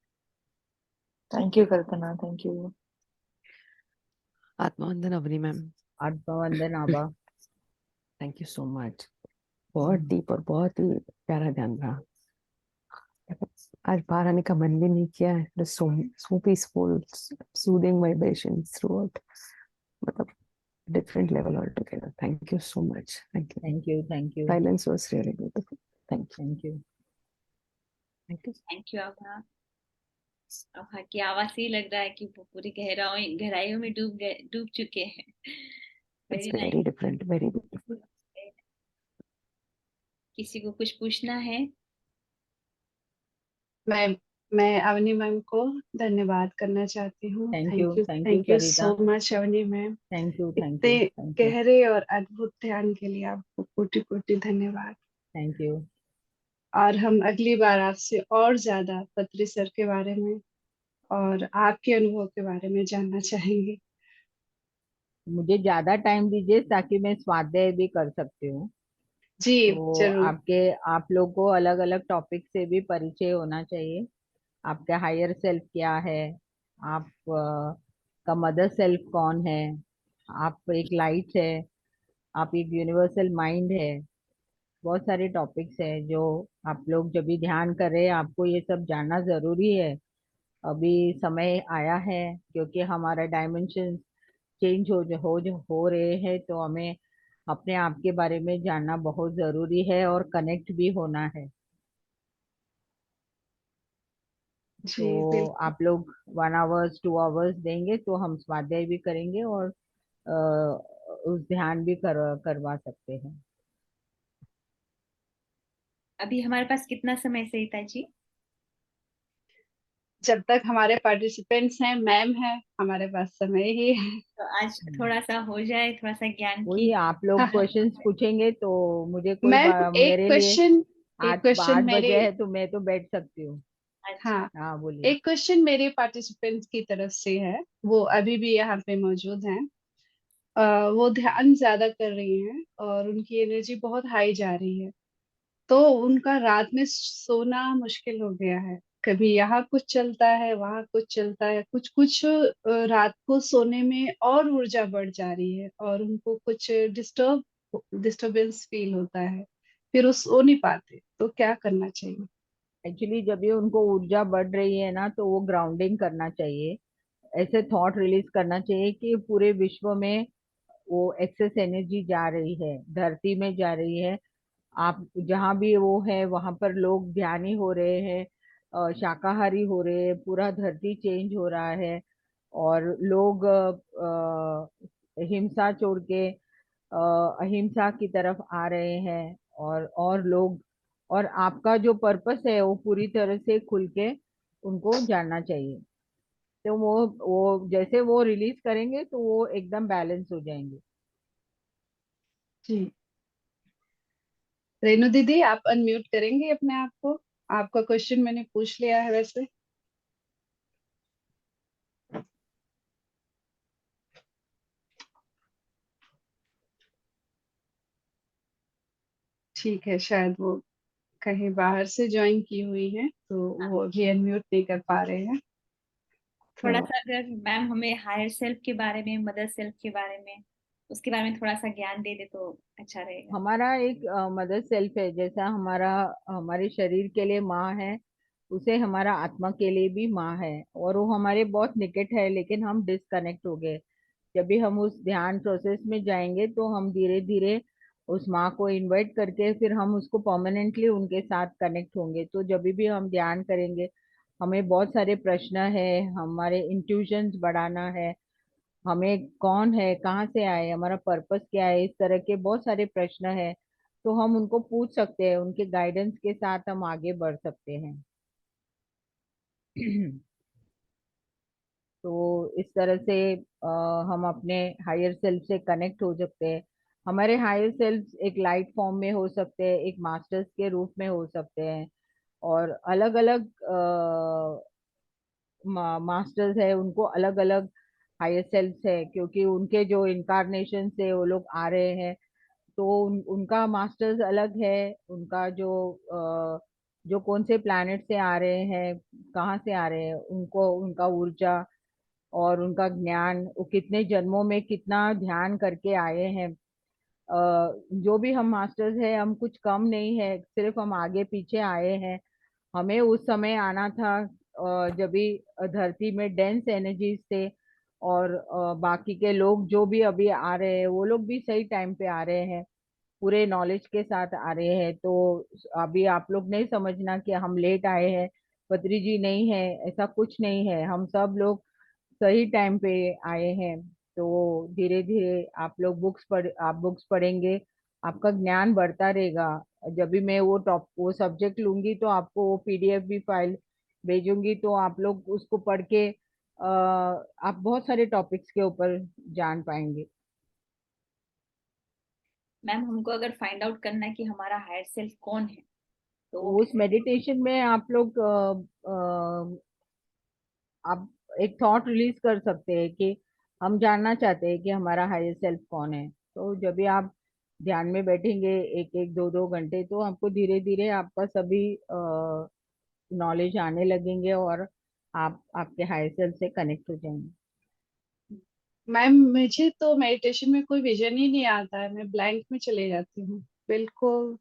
Thank you Kalpana. Thank you. आत्मवंदन अवनी मैम। आत्मवंदन Aaba. Thank you so much. बहुत डीप और बहुत ही प्यारा ध्यान रहा। आज बाहर आने का मन भी नहीं किया है। सो peaceful, soothing vibrations through out, मतलब different level altogether. Thank you so much. Thank you. Thank you, thank you, Silence was really beautiful. Thank you. Thank you. Thank you. Thank you Abha. Abha की आवाज से ही लग रहा है कि वो पूरी गहराइयों में डूब चुके हैं। It's very nice. very different, very beautiful. किसी को कुछ पूछना है? मैं अवनी मैम को धन्यवाद करना चाहती हूँ। Thank you, thank you thank you Sarita. So much Avani ma'am. Thank you, thank इतने यू, थैंक यू, गहरे और अद्भुत ध्यान के लिए आपको कोटि कोटि धन्यवाद। Thank you. और हम अगली बार आपसे और ज्यादा पत्री सर के बारे में और आपके अनुभव के बारे में जानना चाहेंगे। मुझे ज्यादा टाइम दीजिए ताकि मैं स्वाध्याय भी कर सकती हूँ। जी तो जरूर। आप लोग को अलग अलग टॉपिक से भी परिचय होना चाहिए। आपका हायर सेल्फ क्या है, आप का मदर सेल्फ कौन है, आप एक लाइट है, आप एक यूनिवर्सल माइंड है। बहुत सारे टॉपिक्स हैं जो आप लोग जब भी ध्यान कर रहे हैं आपको ये सब जानना जरूरी है। अभी समय आया है क्योंकि हमारा डायमेंशन चेंज हो रहे हैं, तो हमें अपने आप के बारे में जानना बहुत जरूरी है और कनेक्ट भी होना है। जी तो बिल्कुल। आप लोग 1 आवर्स 2 आवर्स देंगे तो हम स्वाध्याय भी करेंगे और उस ध्यान भी करवा सकते हैं। अभी हमारे पास कितना समय सहिता जी? जब तक हमारे पार्टिसिपेंट्स हैं, मैम है, हमारे पास समय ही है। तो आज थोड़ा सा हो जाए, थोड़ा सा ज्ञान की। वही आप लोग क्वेश्चंस पूछेंगे तो मुझे कोई मैम मेरे लिए एक आठ क्वेश्चन 8 बजे मेरे, है तो मैं तो बैठ सकती हूँ। अच्छा। हाँ, हाँ बोलिए। एक क्वेश्चन मेरे पार्टिसिपेंट्स की तरफ से है। वो अभी भी यहाँ पे मौजूद हैं। वो ध्यान ज्यादा कर रही हैं और उनकी एनर्जी बहुत हाई जा रही है। तो उनका रात में सोना मुश्किल हो गया है। कभी यहाँ कुछ चलता है, वहाँ कुछ चलता है, कुछ कुछ रात को सोने में और ऊर्जा बढ़ जा रही है और उनको कुछ डिस्टरबेंस फील होता है। फिर वो सो नहीं पाते, तो क्या करना चाहिए? एक्चुअली जब ये उनको ऊर्जा बढ़ रही है ना तो वो ग्राउंडिंग करना चाहिए। ऐसे थॉट रिलीज करना चाहिए कि पूरे विश्व में वो एक्सेस एनर्जी जा रही है, धरती में जा रही है। आप जहाँ भी वो है वहां पर लोग ध्यानी हो रहे हैं, शाकाहारी हो रहे हैं, पूरा धरती चेंज हो रहा है। और लोग हिंसा छोड़ के अहिंसा की तरफ आ रहे हैं। और लोग और आपका जो पर्पस है वो पूरी तरह से खुल के उनको जानना चाहिए। तो वो जैसे वो रिलीज करेंगे तो वो एकदम बैलेंस हो जाएंगे। जी रेणु दीदी, आप अनम्यूट करेंगे अपने आप को? आपका क्वेश्चन मैंने पूछ लिया है वैसे। ठीक है, शायद वो कहीं बाहर से ज्वाइन की हुई है तो हाँ, वो अभी अनम्यूट नहीं कर पा रहे हैं। थोड़ा तो सा अगर मैम हमें हायर सेल्फ के बारे में, मदर सेल्फ के बारे में, उसके बारे में थोड़ा सा ज्ञान दे दे तो अच्छा रहेगा। हमारा एक मदर सेल्फ है, जैसा हमारे शरीर के लिए माँ है, उसे हमारा आत्मा के लिए भी माँ है। और वो हमारे बहुत निकट है लेकिन हम डिस्कनेक्ट हो गए। जब भी हम उस ध्यान प्रोसेस में जाएंगे तो हम धीरे धीरे उस माँ को इनवाइट करके फिर हम उसको परमानेंटली उनके साथ कनेक्ट होंगे। तो जब भी हम ध्यान करेंगे हमें बहुत सारे प्रश्न है, हमारे इंट्यूशंस बढ़ाना है, हमें कौन है, कहाँ से आए, हमारा पर्पस क्या है, इस तरह के बहुत सारे प्रश्न है। तो हम उनको पूछ सकते हैं, उनके गाइडेंस के साथ हम आगे बढ़ सकते हैं। तो इस तरह से हम अपने हायर सेल्फ से कनेक्ट हो सकते हैं। हमारे हायर सेल्फ एक लाइट फॉर्म में हो सकते हैं, एक मास्टर्स के रूप में हो सकते हैं, और अलग अलग मास्टर्स है, उनको अलग अलग हायर सेल्फ है, क्योंकि उनके जो इनकारनेशन से वो लोग आ रहे हैं, तो उनका मास्टर्स अलग है। उनका जो कौन से प्लैनेट से आ रहे हैं, कहाँ से आ रहे हैं, उनको उनका ऊर्जा और उनका ज्ञान, वो कितने जन्मों में कितना ध्यान करके आए हैं। जो भी हम मास्टर्स है, हम कुछ कम नहीं है, सिर्फ हम आगे पीछे आए हैं। हमें उस समय आना था जब भी धरती में डेंस एनर्जीज थे, और बाकी के लोग जो भी अभी आ रहे हैं वो लोग भी सही टाइम पे आ रहे हैं, पूरे नॉलेज के साथ आ रहे हैं। तो अभी आप लोग नहीं समझना कि हम लेट आए हैं, पत्री जी नहीं है, ऐसा कुछ नहीं है, हम सब लोग सही टाइम पे आए हैं। तो धीरे धीरे आप बुक्स पढ़ेंगे, आपका ज्ञान बढ़ता रहेगा। जब भी मैं वो सब्जेक्ट लूंगी तो आपको वो पीडीएफ भी फाइल भेजूंगी, तो आप लोग उसको पढ़ के आप बहुत सारे टॉपिक्स के ऊपर जान पाएंगे। मैम हमको अगर फाइंड आउट करना है कि हमारा हायर सेल्फ कौन है, तो वो उस मेडिटेशन में आप लोग आप एक थॉट रिलीज कर सकते हैं कि हम जानना चाहते हैं कि हमारा हायर सेल्फ कौन है। तो जब भी आप ध्यान में बैठेंगे एक एक दो दो घंटे, तो आपको धीरे धीरे आपका सभी नॉलेज आने लगेंगे, और आप आपके हायर सेल्फ से कनेक्ट हो जाएंगे। मैम मुझे तो मेडिटेशन में कोई विजन ही नहीं आता है, मैं ब्लैंक में चले जाती हूँ, बिल्कुल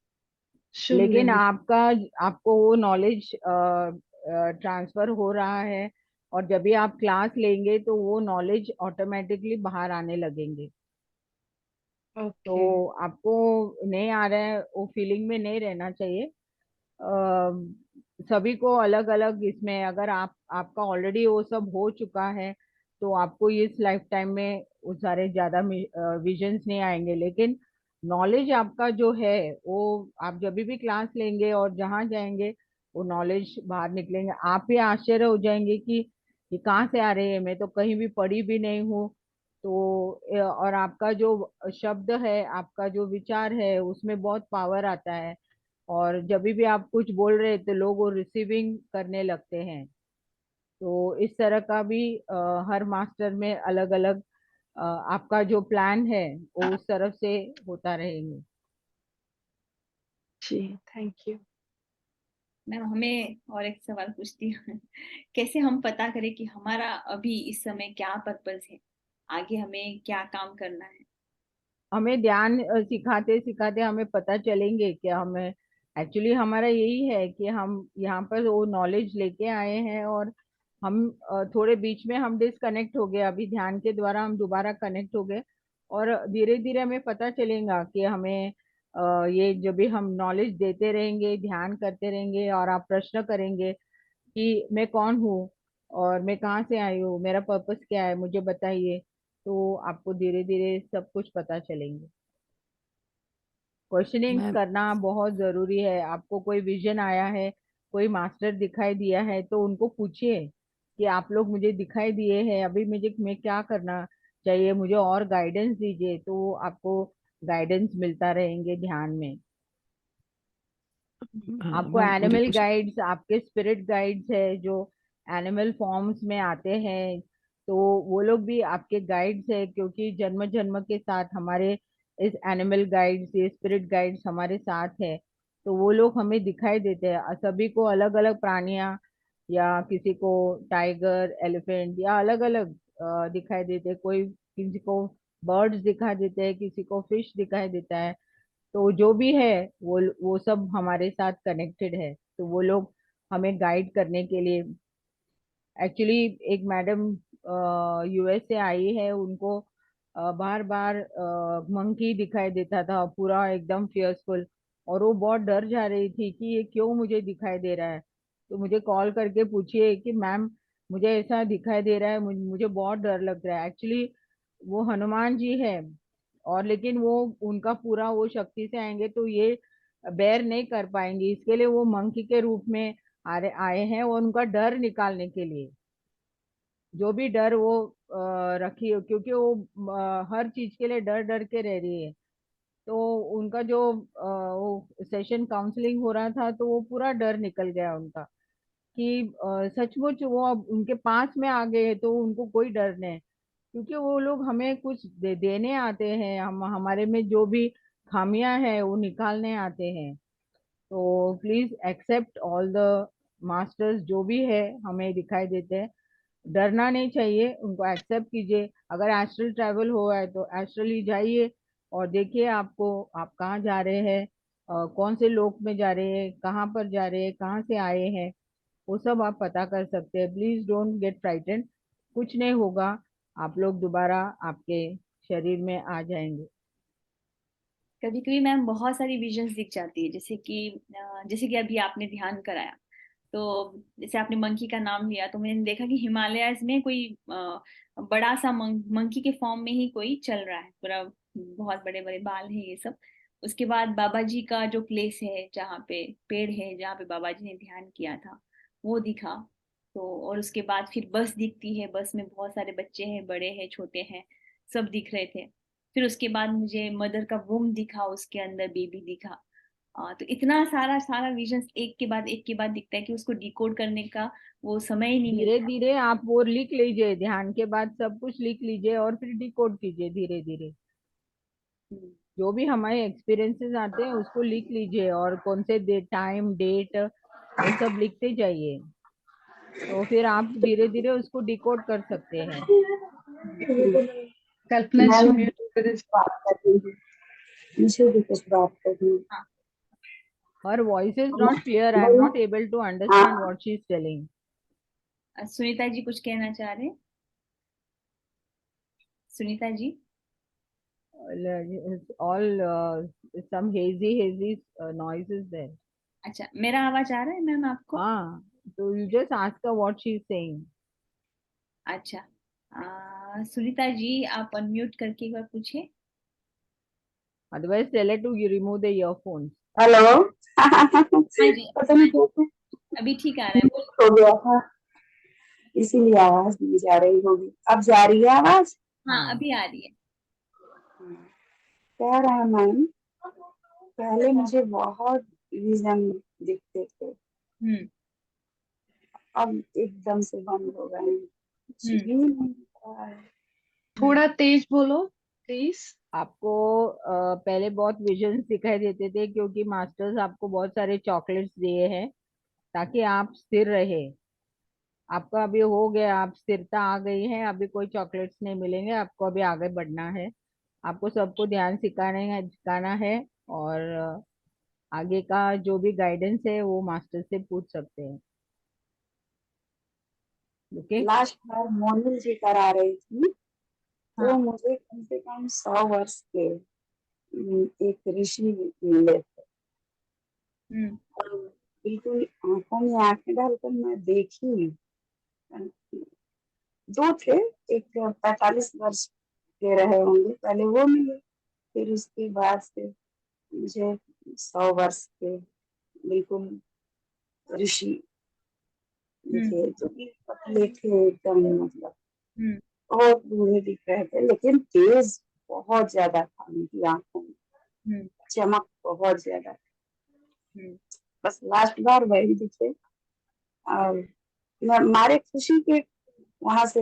शून्य लेकिन में। आपको वो नॉलेज ट्रांसफर हो रहा है, और जब भी आप क्लास लेंगे तो वो नॉलेज ऑटोमेटिकली बाहर आने लगेंगे। ओके। तो आपको नहीं आ रहा है, वो फीलिंग में नहीं रहना चाहिए। सभी को अलग अलग इसमें, अगर आपका ऑलरेडी वो सब हो चुका है, तो आपको इस लाइफ टाइम में वो सारे ज्यादा विजन्स नहीं आएंगे। लेकिन नॉलेज आपका जो है, वो आप जब भी क्लास लेंगे और जहाँ जाएंगे, वो नॉलेज बाहर निकलेंगे। आप ही आश्चर्य हो जाएंगे कि ये कहाँ से आ रहे हैं, मैं तो कहीं भी पढ़ी भी नहीं हूँ। तो और आपका जो शब्द है, आपका जो विचार है, उसमें बहुत पावर आता है, और जब भी आप कुछ बोल रहे हैं तो लोग वो रिसीविंग करने लगते हैं। तो इस तरह का भी हर मास्टर में अलग अलग आपका जो प्लान है वो उस तरफ से होता रहेंगे। जी थैंक यू। मैम हमें और एक सवाल पूछती हूँ कैसे हम पता करें कि हमारा अभी इस समय क्या पर्पस है, आगे हमें क्या काम करना है? हमें ध्यान सिखाते सिखाते हमें पता चलेंगे कि हमें एक्चुअली हमारा यही है कि हम यहाँ पर वो नॉलेज लेके आए हैं, और हम थोड़े बीच में हम डिसकनेक्ट हो गए, अभी ध्यान के द्वारा हम दोबारा कनेक्ट हो गए। और धीरे धीरे हमें पता चलेगा कि हमें ये जब भी हम नॉलेज देते रहेंगे, ध्यान करते रहेंगे, और आप प्रश्न करेंगे कि मैं कौन हूँ, और मैं कहाँ से आई हूँ, मेरा पर्पस क्या है, मुझे बताइए, तो आपको धीरे धीरे सब कुछ पता चलेंगे। क्वेश्चनिंग मैं करना बहुत जरूरी है। आपको कोई विजन आया है, कोई मास्टर दिखाई दिया है, तो उनको पूछिए कि आप लोग मुझे दिखाई दिए हैं, अभी मुझे मैं क्या करना चाहिए, मुझे और गाइडेंस दीजिए। तो आपको गाइडेंस मिलता रहेंगे ध्यान में। आपको मैं मुझे एनिमल कुछ गाइड्स, आपके स्पिरिट गाइड्स है जो एनिमल फॉर्म्स में आते हैं, तो वो लोग भी आपके गाइड्स है, क्योंकि जन्म जन्म के साथ हमारे इस एनिमल गाइड्स, ये स्पिरिट गाइड्स हमारे साथ है। तो वो लोग हमें दिखाई देते हैं, सभी को अलग अलग प्राणियां, या किसी को टाइगर, एलिफेंट, या अलग अलग दिखाई देते हैं। कोई किसी को बर्ड्स दिखाई देते हैं, किसी को फिश दिखाई देता है। तो जो भी है, वो सब हमारे साथ कनेक्टेड है, तो वो लोग हमें गाइड करने के लिए। एक्चुअली एक मैडम यूएस से आई है, उनको बार बार मंकी दिखाई देता था, पूरा एकदम फियर्सफुल, और वो बहुत डर जा रही थी कि ये क्यों मुझे दिखाई दे रहा है। तो मुझे कॉल करके पूछिए कि मैम, मुझे ऐसा दिखाई दे रहा है, मुझे बहुत डर लग रहा है। एक्चुअली वो हनुमान जी है, और लेकिन वो उनका पूरा वो शक्ति से आएंगे तो ये बेर नहीं कर पाएंगे, इसके लिए वो मंकी के रूप में आए हैं, और उनका डर निकालने के लिए, जो भी डर वो रखी है, क्योंकि वो हर चीज के लिए डर डर के रह रही है। तो उनका जो वो सेशन काउंसलिंग हो रहा था तो वो पूरा डर निकल गया उनका, कि सचमुच वो अब उनके पास में आ गए तो उनको कोई डर नहीं, क्योंकि वो लोग हमें कुछ देने आते हैं, हम हमारे में जो भी खामियां हैं वो निकालने आते हैं। तो please accept all the masters जो भी है हमें दिखाई देते हैं, डरना नहीं चाहिए, उनको एक्सेप्ट कीजिए। अगर एस्ट्रल ट्रैवल हुआ है तो एस्ट्रली जाइए और देखिए आपको, आप कहाँ जा रहे हैं, कौन से लोक में जा रहे हैं, कहाँ पर जा रहे हैं, कहाँ से आए हैं, वो सब आप पता कर सकते हैं। प्लीज डोंट गेट फ्राइटेंड, कुछ नहीं होगा, आप लोग दोबारा आपके शरीर में आ जाएंगे। कभी कभी मैम बहुत सारी विजन्स दिख जाती है, जैसे कि अभी आपने ध्यान कराया, तो जैसे आपने मंकी का नाम लिया तो मैंने देखा कि हिमालयाज में कोई बड़ा सा मंकी के फॉर्म में ही कोई चल रहा है पूरा, बहुत बड़े बड़े बाल है ये सब। उसके बाद बाबा जी का जो प्लेस है, जहाँ पे पेड़ है, जहाँ पे बाबा जी ने ध्यान किया था, वो दिखा। तो और उसके बाद फिर बस दिखती है, बस में बहुत सारे बच्चे हैं, बड़े हैं, छोटे हैं, सब दिख रहे थे। फिर उसके बाद मुझे मदर का वूम दिखा, उसके अंदर बेबी दिखा। तो इतना सारा सारा विजन एक के बाद दिखता है कि उसको डिकोड करने का वो समय ही नहीं धीरे मिलता। धीरे आप वो लिख लीजिए, ध्यान के बाद सब कुछ लिख लीजिए और फिर डिकोड कीजिए धीरे धीरे। हम्म। जो भी हमारे एक्सपीरियंसेस आते हैं उसको लिख लीजिए, और कौन से टाइम डेट वो सब लिखते जाइए, तो फिर आप धीरे धीरे उसको डिकोड कर सकते हैं। कल्पना मैं जी भी म्यूट कर दीजिए। बात कर रही हूँ, मुझे भी कुछ बात करनी है। हाँ। Her voice is not clear. I am बोलो। not able to understand हाँ, what she is telling. Sunita ji कुछ कहना चाह रहे हैं? Sunita ji. It's all some hazy noises there. अच्छा, मेरा आवाज आ रहा है मैम आपको? हाँ, so you just ask her what she is saying. अच्छा, सुनीता जी आप अनम्यूट करके एक बार पूछिए। Otherwise, tell her to remove the earphones. Hello. हाँ जी, पता नहीं कैसे अभी ठीक आ रहा है, बोलिए। हो गया था, इसीलिए आवाज नहीं जा रही होगी। अब जा रही है आवाज? हाँ, हाँ, अभी आ रही है। कह रहा है मैम, पहले मुझे बहुत विजन दिखते थे, हम्म। अब एकदम से बंद हो गए हैं, कुछ हम्म। भी नहीं दिख रहा है। थोड़ा तेज बोलो प्लीज। आपको पहले बहुत विजन्स दिखाई देते थे क्योंकि मास्टर्स आपको बहुत सारे चॉकलेट्स दिए हैं ताकि आप स्थिर रहे। आपका अभी हो गया, आप स्थिरता आ गई है, अभी कोई चॉकलेट्स नहीं मिलेंगे आपको, अभी आगे बढ़ना है। आपको सबको ध्यान सिखाना है, और आगे का जो भी गाइडेंस है वो मास्टर से पूछ सकते हैं। ओके। लास्ट बार मोनिल जी करा रही थी, तो हाँ। मुझे कम से कम 100 वर्ष के एक ऋषि मिले थे। हम्म। और बिल्कुल आंखों में आंखें डालकर मैं देखी, दो थे, एक 45 वर्ष के रहे होंगे, पहले वो मिले, फिर उसके बाद से मुझे 100 वर्ष के बिल्कुल ऋषि हम्म। दिखे, जो कि पतले थे एकदम, मतलब हम्म। बहुत बूढ़े दिख रहे थे, लेकिन तेज बहुत ज्यादा था उनकी आंखों में, हम्म। चमक बहुत ज्यादा। हम्म। बस लास्ट बार वही दिखे, और मैं मारे खुशी के वहां से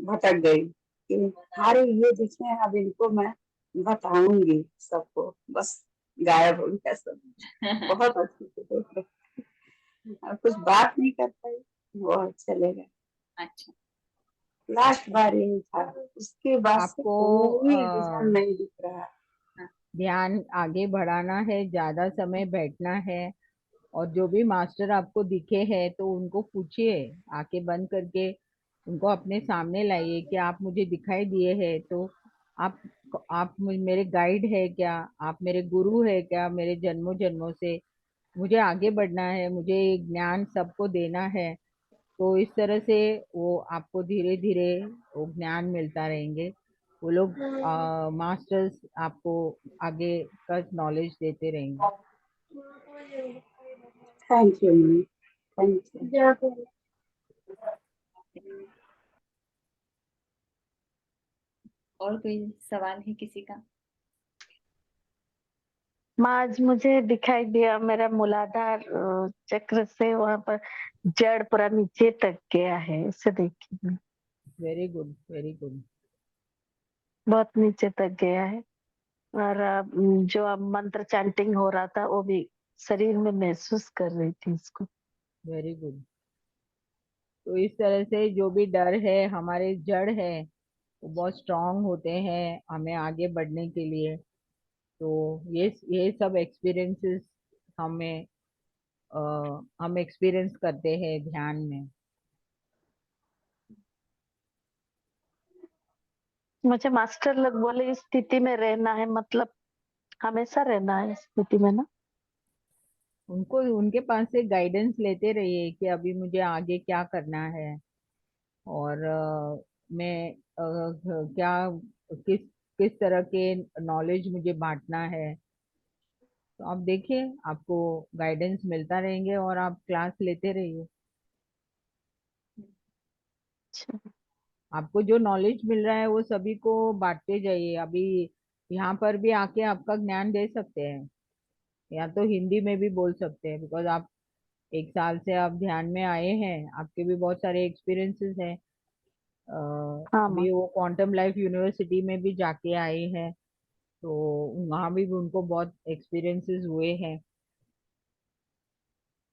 भटक गई कि अरे ये दिखे हैं, अब इनको मैं बताऊंगी सबको। बस गायब हो गया सब। बहुत अच्छे से देख रहे, और कुछ बात नहीं कर पाई, वो चले गए। अच्छा। लास्ट बार यही था, उसके बाद से आपको कोई विजन नहीं दिख रहा। हाँ। ध्यान आगे बढ़ाना है, ज्यादा समय बैठना है, और जो भी मास्टर आपको दिखे हैं तो उनको पूछिए, आंखें बंद करके उनको अपने सामने लाइए कि आप मुझे दिखाई दिए हैं, तो आप मेरे गाइड है क्या, आप मेरे गुरु है क्या, मेरे जन्मों जन्मों से मुझे आगे बढ़ना है, मुझे ये ज्ञान सबको देना है। तो इस तरह से वो आपको धीरे धीरे वो ज्ञान मिलता रहेंगे। वो लोग मास्टर्स आपको आगे का नॉलेज देते रहेंगे। Thank you ma'am, thank you. और कोई सवाल है किसी का? माँ, आज मुझे दिखाई दिया मेरा मूलाधार चक्र से वहां पर जड़ पूरा नीचे तक गया है, इसे देखिए वेरी गुड, वेरी गुड। बहुत नीचे तक गया है। और जो अब मंत्र चैंटिंग हो रहा था वो भी शरीर में महसूस कर रही थी इसको। Very good. तो इस तरह से जो भी डर है, हमारे जड़ है, वो बहुत स्ट्रांग होते हैं हमें आगे बढ़ने के लिए। तो ये सब एक्सपीरियंसेस हमें हम एक्सपीरियंस करते हैं ध्यान में। मुझे मास्टर लोग बोले इस स्थिति में रहना है, मतलब हमेशा रहना है इस स्थिति में ना। उनको उनके पास से गाइडेंस लेते रहिए कि अभी मुझे आगे क्या करना है, और मैं क्या किस किस तरह के नॉलेज मुझे बांटना है। तो आप देखिए, आपको गाइडेंस मिलता रहेंगे और आप क्लास लेते रहिए। अच्छा। आपको जो नॉलेज मिल रहा है वो सभी को बांटते जाइए। अभी यहाँ पर भी आके आपका ज्ञान दे सकते हैं, या तो हिंदी में भी बोल सकते हैं, बिकॉज आप 1 साल से आप ध्यान में आए हैं, आपके भी बहुत सारे एक्सपीरियंसेस हैं। हाँ माँ। अभी वो क्वांटम लाइफ यूनिवर्सिटी में भी जाके आए हैं, तो वहाँ भी उनको बहुत एक्सपीरियंसेस हुए हैं।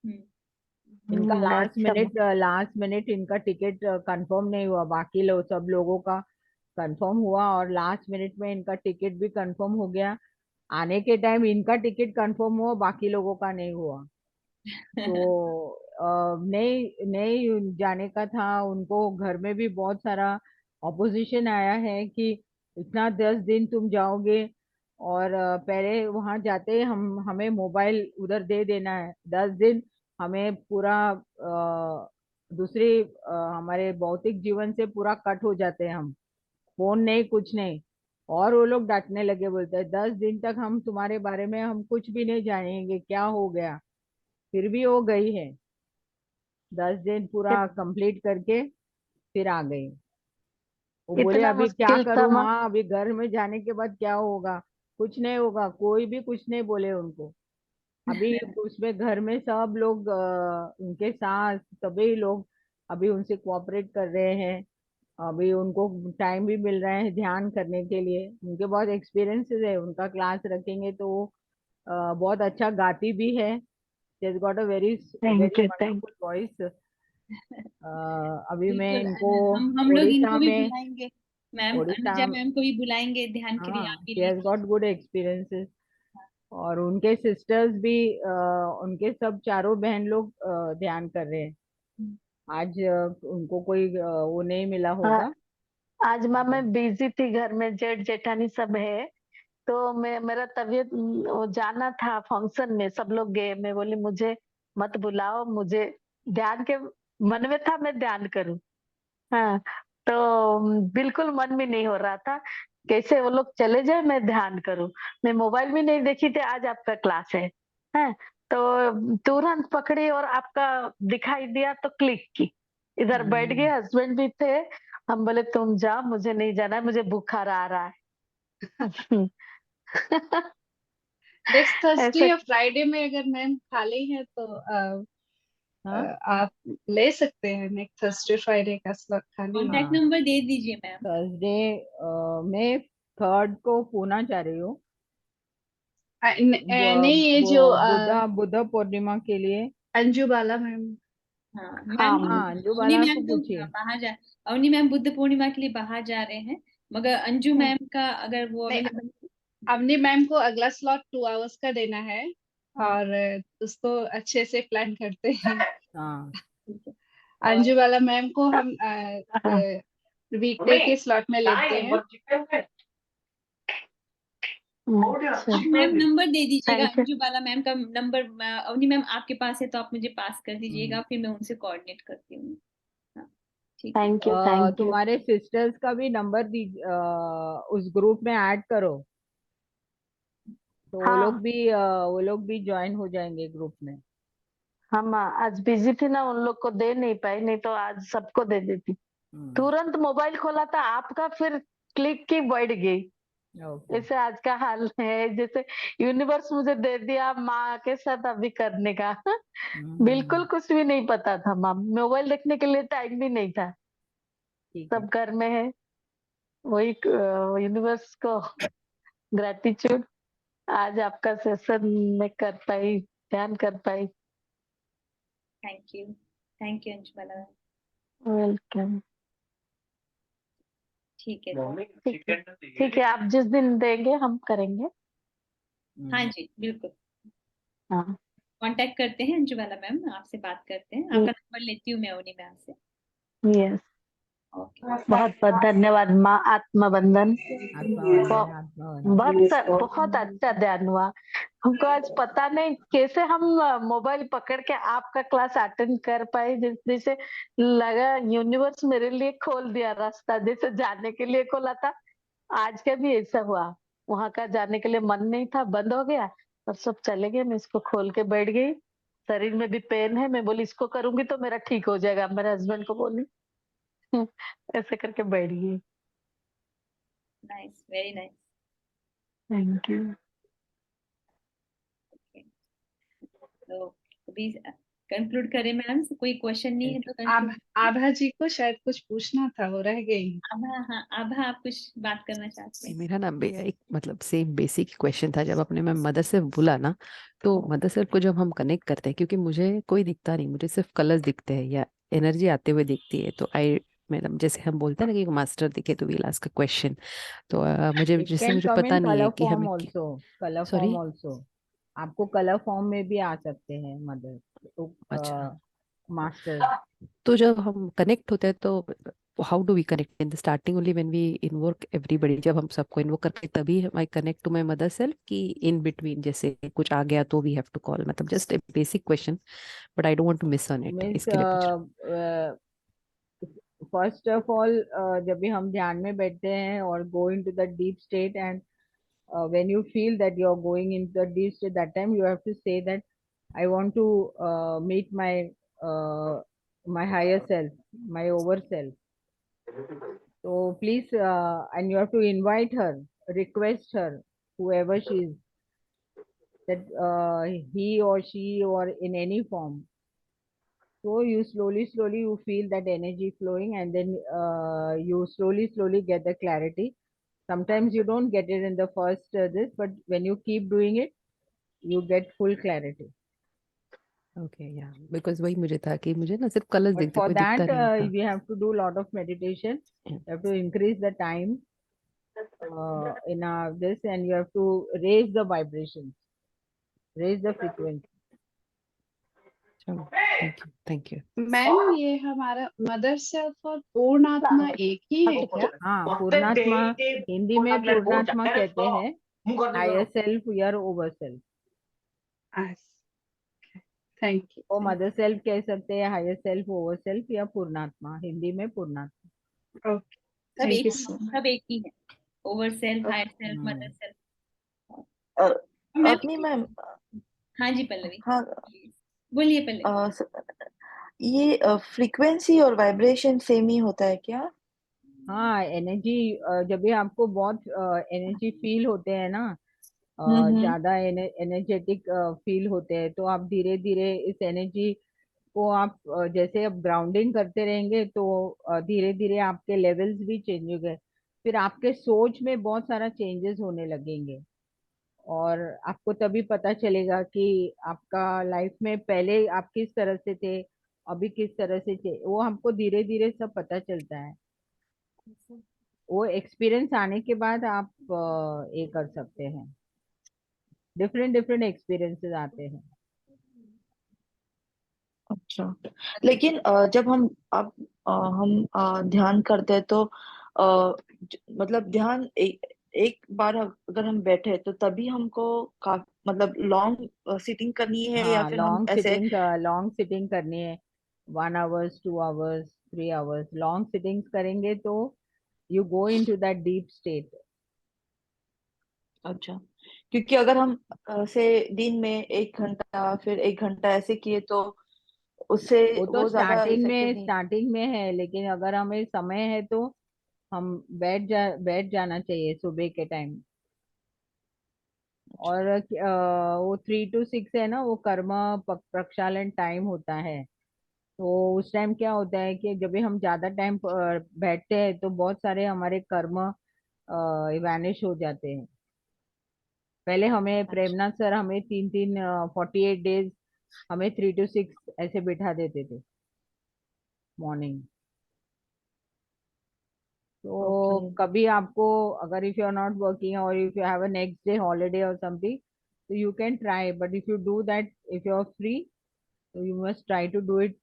इनका अच्छा माँ। लास्ट मिनट इनका टिकट कंफर्म नहीं हुआ, बाकी लोग सब लोगों का कंफर्म हुआ, और लास्ट मिनट में इनका टिकट भी कंफर्म हो गया। आने के टाइम इनका टिकट कंफर्म हुआ, बाकी लोगों का नहीं हुआ। तो नहीं नहीं जाने का था उनको। घर में भी बहुत सारा ऑपोजिशन आया है कि इतना 10 दिन तुम जाओगे, और पहले वहां जाते हमें मोबाइल उधर दे देना है 10 दिन। हमें पूरा दूसरी हमारे भौतिक जीवन से पूरा कट हो जाते हैं हम, फोन नहीं, कुछ नहीं। और वो लोग डांटने लगे, बोलते हैं 10 दिन तक हम तुम्हारे बारे में हम कुछ भी नहीं जानेंगे, क्या हो गया। फिर भी वो गई है, 10 दिन पूरा कंप्लीट करके फिर आ गई। वो बोले इतना अभी क्या मुश्किल था करूँ माँ। माँ, अभी घर में जाने के बाद क्या होगा। कुछ नहीं होगा, कोई भी कुछ नहीं बोले उनको। अभी उसमें घर में सब लोग उनके साथ सभी लोग अभी उनसे कोऑपरेट कर रहे हैं। अभी उनको टाइम भी मिल रहा है ध्यान करने के लिए। उनके बहुत एक्सपीरियंसेस है, उनका क्लास रखेंगे तो वो बहुत अच्छा गाती भी है। She has got a very thank very you, thank wonderful voice. अभी मैं बिल्कुल। इनको हम लोग उड़ीसा इनको भी में बुलाएंगे मैम, उड़ीसा अनुजा मैम को भी बुलाएंगे ध्यान के लिए, हाँ, आप भी शी हैज लीजिए। Got good experiences. और उनके सिस्टर्स भी उनके सब चारों बहन लोग ध्यान कर रहे हैं। आज उनको कोई वो नहीं मिला हाँ। होगा। आज माँ मैं बिजी थी, घर में जेठ जेठानी सब है, तो मैं मेरा तबीयत वो जाना था फंक्शन में, सब लोग गए, मैं बोली मुझे मत बुलाओ, मुझे ध्यान के मन में था मैं ध्यान करूं। हाँ। तो बिल्कुल मन में नहीं हो रहा था, कैसे वो लोग चले जाए मैं ध्यान करूं। मैं मोबाइल भी नहीं देखी थी, आज आपका क्लास है। हाँ। तो तुरंत पकड़ी और आपका दिखाई दिया तो क्लिक की, इधर बैठ गए, हस्बैंड भी थे। हम बोले तुम जाओ, मुझे नहीं जाना है, मुझे बुखार आ रहा है। नेक्स्ट थर्सडे ऐसे। या फ्राइडे में अगर मैम खाली है तो हाँ आप ले सकते हैं। नेक्स्ट थर्सडे फ्राइडे का स्लॉट खाली है। कॉन्टैक्ट हाँ, नंबर दे दीजिए मैम। थर्सडे मैं 3rd को पूना जा रही हूँ। नहीं, ये जो बुद्ध पूर्णिमा के लिए। अंजू बाला मैम। हाँ हाँ मैम, मैम। हाँ, अंजू अवनी बाला को मैम तो पूछिए। बाहर जा, अवनी मैम बुद्ध पूर्णिमा के लिए बाहर जा रहे हैं, मगर अंजू मैम का अगर वो नहीं, अवेलेबल। हमने मैम को अगला स्लॉट 2 आवर्स का देना है, हाँ और उसको अच्छे से प्लान करते हैं। हाँ, ठीक है। और अंजू वाला मैम को हम हाँ। वीकडे के स्लॉट में लेते हैं। अच्छा। आप मैम नंबर दे दीजिएगा, thank you. Anju Bala ma'am का नंबर। अवनी मैम आपके पास है तो आप मुझे पास कर दीजिएगा, फिर मैं उनसे कोऑर्डिनेट करती हूँ। हाँ। ठीक है। Thank you. तुम्हारे सिस्टर्स का भी नंबर उस ग्रुप में ऐड करो, तो हाँ, वो लोग भी ज्वाइन हो जाएंगे ग्रुप में। हम आज बिजी थी ना, उन लोग को दे नहीं पाई, नहीं तो आज सबको दे देती। तुरंत मोबाइल खोला था आपका, फिर क्लिक की बढ़ गई। ओके। ऐसे आज का हाल है, जैसे यूनिवर्स मुझे दे दिया माँ के साथ अभी करने का। बिल्कुल कुछ भी नहीं पता था माँ, मोबाइल देखने के लिए टाइम भी नहीं था, ठीक है। सब घर में है। वही यूनिवर्स को ग्रेटिट्यूड, आज आपका सेशन में कर पाई, ध्यान कर पाई। Thank you Anshumala. वेलकम। ठीक है। ठीक है, आप जिस दिन देंगे हम करेंगे। हाँ जी, बिल्कुल हाँ, कांटेक्ट करते हैं अंशुमला मैम, आपसे बात करते हैं। आपका नंबर लेती हूँ मैं अवनी मैम से। यस। ओके। बहुत बहुत धन्यवाद माँ। आत्मबंधन। आत्मवंदन। बहुत अच्छा ध्यान हुआ। हमको आज पता नहीं कैसे हम मोबाइल पकड़ के आपका क्लास अटेंड कर पाए, जैसे लगा यूनिवर्स मेरे लिए खोल दिया रास्ता, जैसे जाने के लिए खोला था। आज का भी ऐसा हुआ, वहां का जाने के लिए मन नहीं था, बंद हो गया और सब चले गए। मैं इसको खोल के बैठ गई। शरीर में भी पेन है, मैं बोली इसको करूंगी तो मेरा ठीक हो जाएगा, मेरे हस्बैंड को बोली। ऐसे करके बैठ गई। Nice, very nice. Thank you. तो अभी कंक्लूड करें मैम, कोई क्वेश्चन नहीं है तो आभा कंक्लूड। आभा जी को शायद कुछ पूछना था, वो रह गई। आभा, हाँ आभा, आप कुछ बात करना चाहते हैं? मेरा ना एक मतलब सेम बेसिक क्वेश्चन था। जब आपने मैं मदर से बोला ना, तो मदर से को जब हम कनेक्ट करते हैं, क्योंकि मुझे कोई दिखता नहीं, मुझे सिर्फ कलर्स दिखते हैं या एनर्जी आते हुए दिखती है, तो आई मतलब जैसे हम बोलते हैं ना कि एक मास्टर दिखे तो वील आस्क अ क्वेश्चन। तो मुझे इट जैसे कैन मुझे कम इन पता नहीं है कलर कि फॉर्म हमें also. Colour form sorry. Also, आपको कलर फॉर्म में भी आ सकते हैं मदर, तो अच्छा, मास्टर। तो जब हम कनेक्ट होते हैं तो how do we connect in the starting only when we invoke everybody? जब हम सबको इन्वोक करते तभी I connect to my mother self, कि इन बिटवीन जैसे कुछ आ गया तो वी हैव टू कॉल? मतलब just a basic question, but I don't want to miss on it, means इसके लिए पूछ फर्स्ट ऑफ ऑल, जब भी हम ध्यान में बैठते हैं और go into the deep state, and when you feel that you are going into the deep state, that time you have to say that I want to meet my higher self, my over self. So please, and you have to invite her, request her, whoever she is, that he or she or in any form. So you slowly you feel that energy flowing, and then you slowly get the clarity. Sometimes you don't get it in the first this, but when you keep doing it, you get full clarity. Okay या बिकॉज वही मुझे था कि मुझे ना सिर्फ कलर्स But दिखते, for कोई दिखता that, नहीं था। we have to do a lot of meditation. You have to increase the time in this, and you have to raise the vibrations, raise the frequency. चलो, थैंक यू। मैम, ये हमारा मदर सेल्फ और पूर्ण आत्मा एक ही है क्या? हाँ, पूर्णात्मा, हिंदी में पूर्णात्मा कहते हैं, हायर सेल्फ या ओवर सेल्फ। Thank you. वो मदर सेल्फ कह सकते हैं, हायर सेल्फ, ओवर सेल्फ, या पूर्णात्मा, हिंदी में पूर्णात्मा। ओके, सब थैंक एक यू ही, सो मच। सब एक ही है। Over self, higher self, mother self. अपनी मैम। हाँ जी पल्लवी, हाँ, बोलिए पल्लवी। ये फ्रीक्वेंसी और वाइब्रेशन सेम ही होता है क्या? हाँ, एनर्जी, जब भी आपको बहुत एनर्जी फील होते हैं ना, हम्म। ज्यादा एनर्जेटिक फील होते हैं, तो आप धीरे धीरे इस एनर्जी को आप जैसे अब ग्राउंडिंग करते रहेंगे, तो धीरे धीरे आपके लेवल्स भी चेंज हो गए, फिर आपके सोच में बहुत सारा चेंजेस होने लगेंगे, और आपको तभी पता चलेगा कि आपका लाइफ में पहले आप किस तरह से थे, अभी किस तरह से थे, वो हमको धीरे धीरे सब पता चलता है। वो एक्सपीरियंस आने के बाद आप ये कर सकते हैं, डिफरेंट डिफरेंट एक्सपीरियंसेस आते हैं। अच्छा, लेकिन जब हम अब ध्यान करते हैं तो मतलब ध्यान एक बार अगर हम बैठे तो तभी हमको मतलब लॉन्ग सिटिंग करनी है, या हाँ, फिर हम ऐसे? लॉन्ग सिटिंग करनी है, 1 hours, 2 hours, 3 hours. Long sittings करेंगे तो you go into that deep state. अच्छा, क्योंकि अगर हम से दिन में 1 घंटा फिर 1 घंटा ऐसे किए तो उससे वो तो वो ज्यादा इफेक्टिव नहीं। स्टार्टिंग में है, लेकिन अगर हमें समय है तो हम बैठ जाना चाहिए सुबह के टाइम। और वो 3 to 6 है ना, वो कर्म प्रक्षालन टाइम होता है। तो उस टाइम क्या होता है कि जब भी हम ज्यादा टाइम बैठते हैं तो बहुत सारे हमारे कर्म वैनिश हो जाते हैं। पहले हमें अच्छा। प्रेमनाथ सर हमें 48 डेज हमें 3 to 6 ऐसे बिठा देते थे मॉर्निंग। तो ओके। कभी आपको अगर if you are not working और if you have a next day holiday और समथिंग, तो you can try, but if you do that, if you are free, तो you must try to do it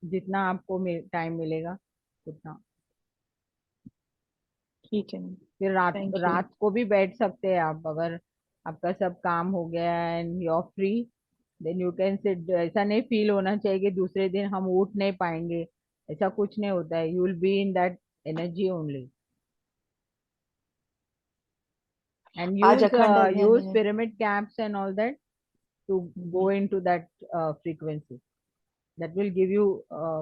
जितना आपको टाइम मिलेगा उतना। ठीक है, फिर थैंक यू। रात को भी बैठ सकते हैं आप, अगर आपका सब काम हो गया and you are free, then you can sit. ऐसा नहीं फील होना चाहिए कि दूसरे दिन हम उठ नहीं पाएंगे, ऐसा कुछ नहीं होता है। You will be in that energy only. And आज use अखंड ध्यान use है। pyramid caps and all that to go hmm. into that frequency. That will give you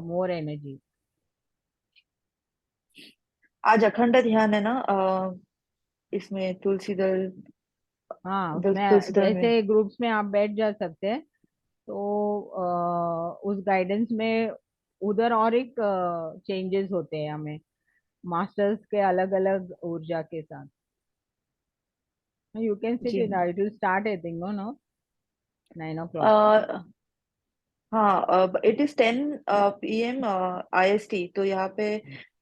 more energy. आज अखंड ध्यान है ना, इसमें तुलसी दल, हाँ, उसमें तुलसी दल में। जैसे ग्रुप्स में आप बैठ जा सकते हैं, तो उस गाइडेंस में उधर और एक चेंजेस होते हैं हमें, मास्टर्स के अलग अलग ऊर्जा के साथ। You can sit ji in, it will start I think no 9 o'clock. हाँ। हाँ, इट इज 10 PM IST, तो यहाँ पे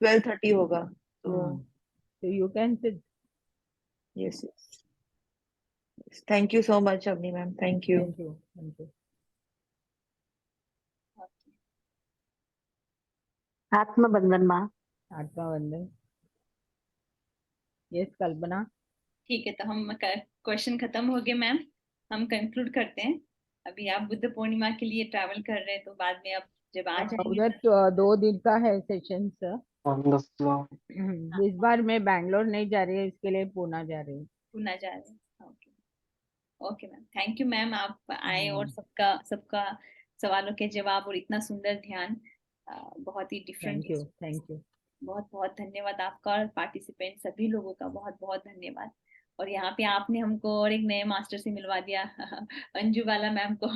12:30 होगा तो। हाँ, so you can sit. Yes, thank you so much Avani ma'am, thank you. Thank you. आत्मबंधन माँ। आत्मा वंदन। यस कल्पना। ठीक है, तो हम क्वेश्चन खत्म हो गए मैम, हम कंक्लूड करते हैं। अभी आप बुद्ध पूर्णिमा के लिए ट्रैवल कर रहे हैं, तो बाद में आप जब आ जाएंगे उधर तो 2 दिन का है सेशन सर। इस बार मैं बैंगलोर नहीं जा रही है, इसके लिए पूना जा रही हूँ। पुनः जा रहे हैं। Okay, okay ma'am, thank you ma'am, आप आए और हम्म, सबका सबका सवालों के जवाब और इतना सुंदर ध्यान, बहुत ही डिफरेंट। Thank you. बहुत बहुत धन्यवाद आपका, और पार्टिसिपेंट सभी लोगों का बहुत बहुत धन्यवाद। और यहाँ पे आपने हमको और एक नए मास्टर से मिलवा दिया अंजू वाला मैम को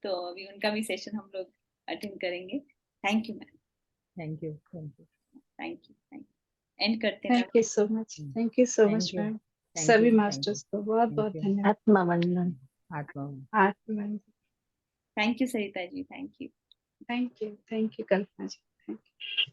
तो अभी उनका भी सेशन हम लोग अटेंड करेंगे। Thank you ma'am, thank you. Thank you. End करते हैं ma'am. Thank you so much, thank you so much thank you. Ma'am. Thank सभी यू। मास्टर्स को बहुत बहुत थैंक यू। धन्यवाद। आत्मबंधन। आत्मा आत्मा। Thank you Sarita ji, thank you. Thank you Kalpana ji, thank you.